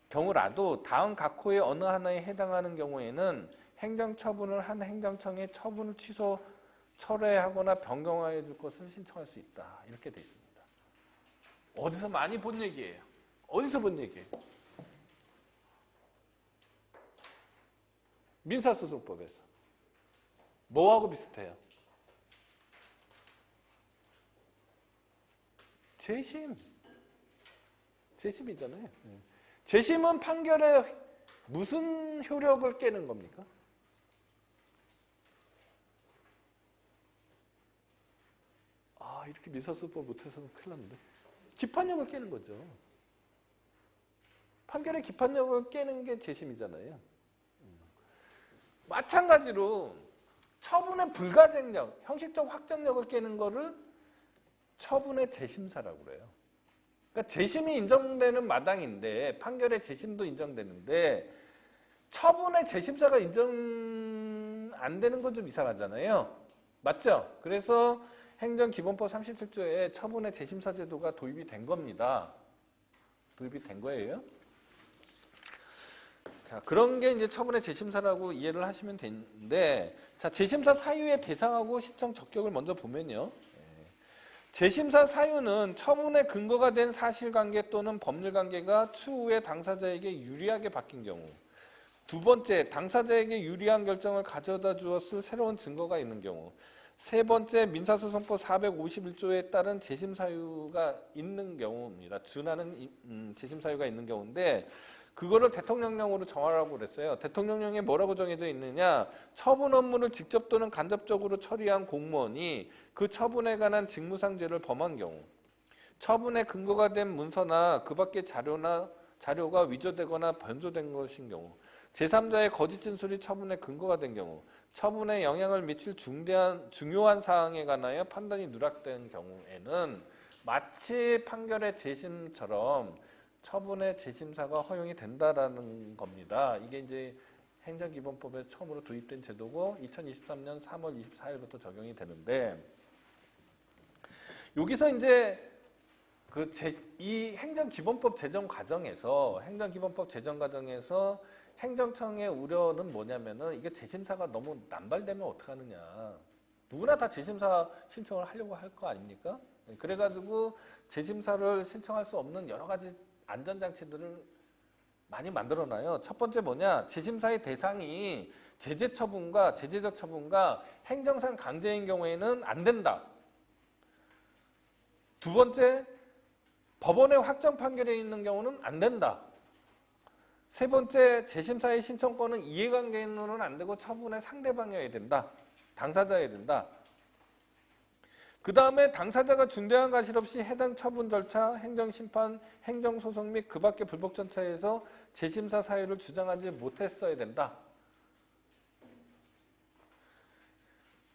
경우라도 다음 각호의 어느 하나에 해당하는 경우에는 행정처분을 한 행정청에 처분을 취소, 철회하거나 변경하여 줄 것을 신청할 수 있다. 이렇게 돼 있습니다. 어디서 많이 본 얘기예요. 어디서 본 얘기예요? 민사소송법에서. 뭐하고 비슷해요? 재심이잖아요. 재심은 판결에 무슨 효력을 깨는 겁니까? 아, 이렇게 민사소송법 못해서는 큰일 났는데. 기판력을 깨는 거죠. 판결의 기판력을 깨는 게 재심이잖아요. 마찬가지로 처분의 불가쟁력, 형식적 확정력을 깨는 거를 처분의 재심사라고 그래요. 그러니까 재심이 인정되는 마당인데 판결의 재심도 인정되는데 처분의 재심사가 인정 안 되는 건 좀 이상하잖아요. 맞죠? 그래서 행정기본법 37조에 처분의 재심사 제도가 도입이 된 겁니다. 도입이 된 거예요. 자, 그런 게 이제 처분의 재심사라고 이해를 하시면 되는데, 자, 재심사 사유의 대상하고 신청 적격을 먼저 보면요. 재심사 사유는 처분의 근거가 된 사실관계 또는 법률관계가 추후에 당사자에게 유리하게 바뀐 경우. 두 번째, 당사자에게 유리한 결정을 가져다 주었을 새로운 증거가 있는 경우. 세 번째, 민사소송법 451조에 따른 재심사유가 있는 경우입니다. 준하는 재심사유가 있는 경우인데 그거를 대통령령으로 정하라고 그랬어요. 대통령령에 뭐라고 정해져 있느냐? 처분 업무를 직접 또는 간접적으로 처리한 공무원이 그 처분에 관한 직무상죄를 범한 경우, 처분의 근거가 된 문서나 그 밖의 자료가 위조되거나 변조된 것인 경우, 제3자의 거짓 진술이 처분의 근거가 된 경우, 처분에 영향을 미칠 중요한 사항에 관하여 판단이 누락된 경우에는 마치 판결의 재심처럼 처분의 재심사가 허용이 된다라는 겁니다. 이게 이제 행정기본법에 처음으로 도입된 제도고 2023년 3월 24일부터 적용이 되는데 여기서 이제 이 행정기본법 제정 과정에서 행정청의 우려는 뭐냐면은 이게 재심사가 너무 남발되면 어떡하느냐. 누구나 다 재심사 신청을 하려고 할 거 아닙니까? 그래가지고 재심사를 신청할 수 없는 여러 가지 안전장치들을 많이 만들어놔요. 첫 번째 뭐냐? 재심사의 대상이 제재적 처분과 행정상 강제인 경우에는 안 된다. 두 번째, 법원의 확정 판결에 있는 경우는 안 된다. 세 번째, 재심사의 신청권은 이해관계인으로는 안 되고 처분의 상대방이어야 된다. 당사자여야 된다. 그 다음에 당사자가 중대한 과실 없이 해당 처분 절차, 행정심판, 행정소송 및 그 밖의 불복 절차에서 재심사 사유를 주장하지 못했어야 된다.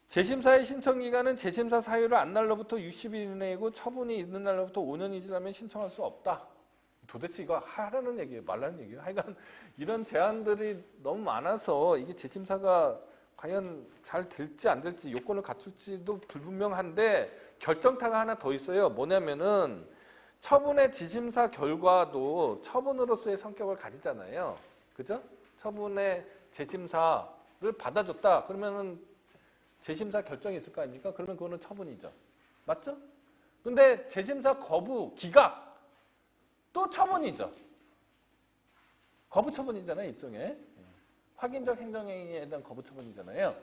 재심사의 신청기간은 재심사 사유를 안 날로부터 60일 이내이고 처분이 있는 날로부터 5년이 지나면 신청할 수 없다. 도대체 이거 하라는 얘기예요? 말라는 얘기예요? 하여간 이런 제한들이 너무 많아서 이게 재심사가 과연 잘 될지 안 될지 요건을 갖출지도 불분명한데 결정타가 하나 더 있어요. 뭐냐면은 처분의 재심사 결과도 처분으로서의 성격을 가지잖아요. 그죠? 처분의 재심사를 받아줬다. 그러면은 재심사 결정이 있을 거 아닙니까? 그러면 그거는 처분이죠. 맞죠? 근데 재심사 거부, 기각 또 처분이죠. 거부 처분이잖아요, 일종의. 확인적 행정행위에 대한 거부 처분이잖아요.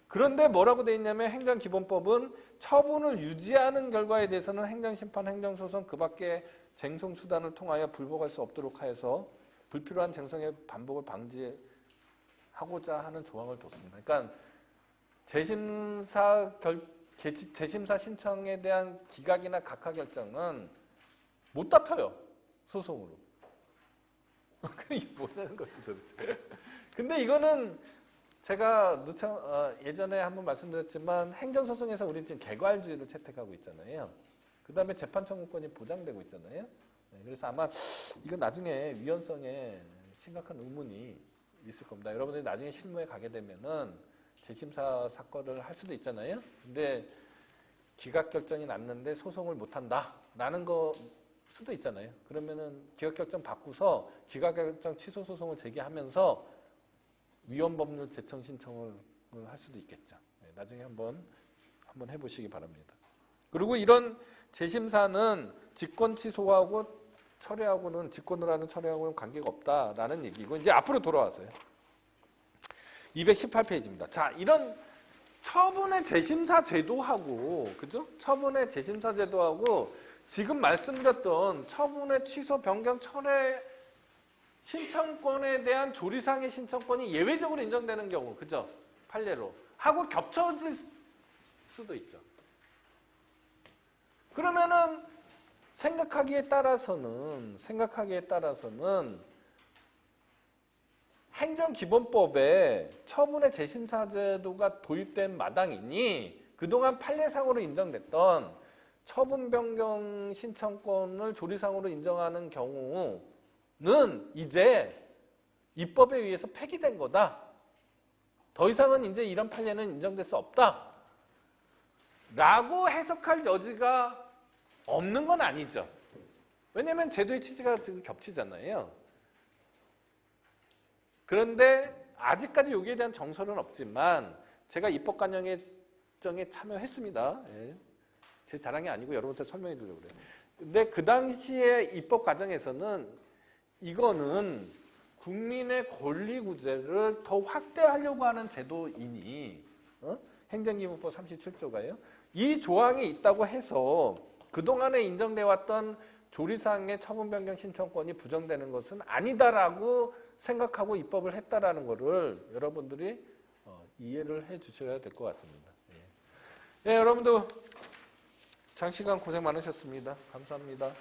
그런데 뭐라고 돼 있냐면 행정기본법은 처분을 유지하는 결과에 대해서는 행정심판, 행정소송 그 밖에 쟁송수단을 통하여 불복할 수 없도록 하여서 불필요한 쟁송의 반복을 방지하고자 하는 조항을 뒀습니다. 그러니까 재심사 신청에 대한 기각이나 각하 결정은 못 다퉈요, 소송으로. 이게 뭐라는 거지 도대체. 근데 이거는 제가 예전에 한번 말씀드렸지만 행정소송에서 우리 지금 개괄주의를 채택하고 있잖아요. 그 다음에 재판 청구권이 보장되고 있잖아요. 네, 그래서 아마 이건 나중에 위헌성에 심각한 의문이 있을 겁니다. 여러분들이 나중에 실무에 가게 되면은 재심사 사건을 할 수도 있잖아요. 근데 기각 결정이 났는데 소송을 못 한다라는 거 수도 있잖아요. 그러면은 기각 결정 바꾸서 기각 결정 취소 소송을 제기하면서 위헌법률 제청 신청을 할 수도 있겠죠. 네, 나중에 한번 해보시기 바랍니다. 그리고 이런 재심사는 직권 취소하고 철회하고는 직권을 하는 철회하고는 관계가 없다라는 얘기고 이제 앞으로 돌아와서요. 218페이지입니다. 자, 이런 처분의 재심사 제도하고 그죠? 처분의 재심사 제도하고 지금 말씀드렸던 처분의 취소, 변경, 철회 신청권에 대한 조리상의 신청권이 예외적으로 인정되는 경우, 그죠? 판례로 하고 겹쳐질 수도 있죠. 그러면은 생각하기에 따라서는 행정기본법에 처분의 재심사 제도가 도입된 마당이니 그동안 판례상으로 인정됐던 처분 변경 신청권을 조리상으로 인정하는 경우는 이제 입법에 의해서 폐기된 거다. 더 이상은 이제 이런 판례는 인정될 수 없다. 라고 해석할 여지가 없는 건 아니죠. 왜냐하면 제도의 취지가 지금 겹치잖아요. 그런데 아직까지 여기에 대한 정설은 없지만 제가 입법관영회정에 참여했습니다. 예. 제 자랑이 아니고 여러분한테 설명해 주려고 그래요. 근데 그 당시에 입법 과정에서는 이거는 국민의 권리 구제를 더 확대하려고 하는 제도이니 행정기본법 37조가요. 이 조항이 있다고 해서 그동안에 인정되어 왔던 조리상의 처분 변경 신청권이 부정되는 것은 아니다라고 생각하고 입법을 했다라는 것을 여러분들이 이해를 해 주셔야 될 것 같습니다. 예, 여러분들 장시간 고생 많으셨습니다. 감사합니다.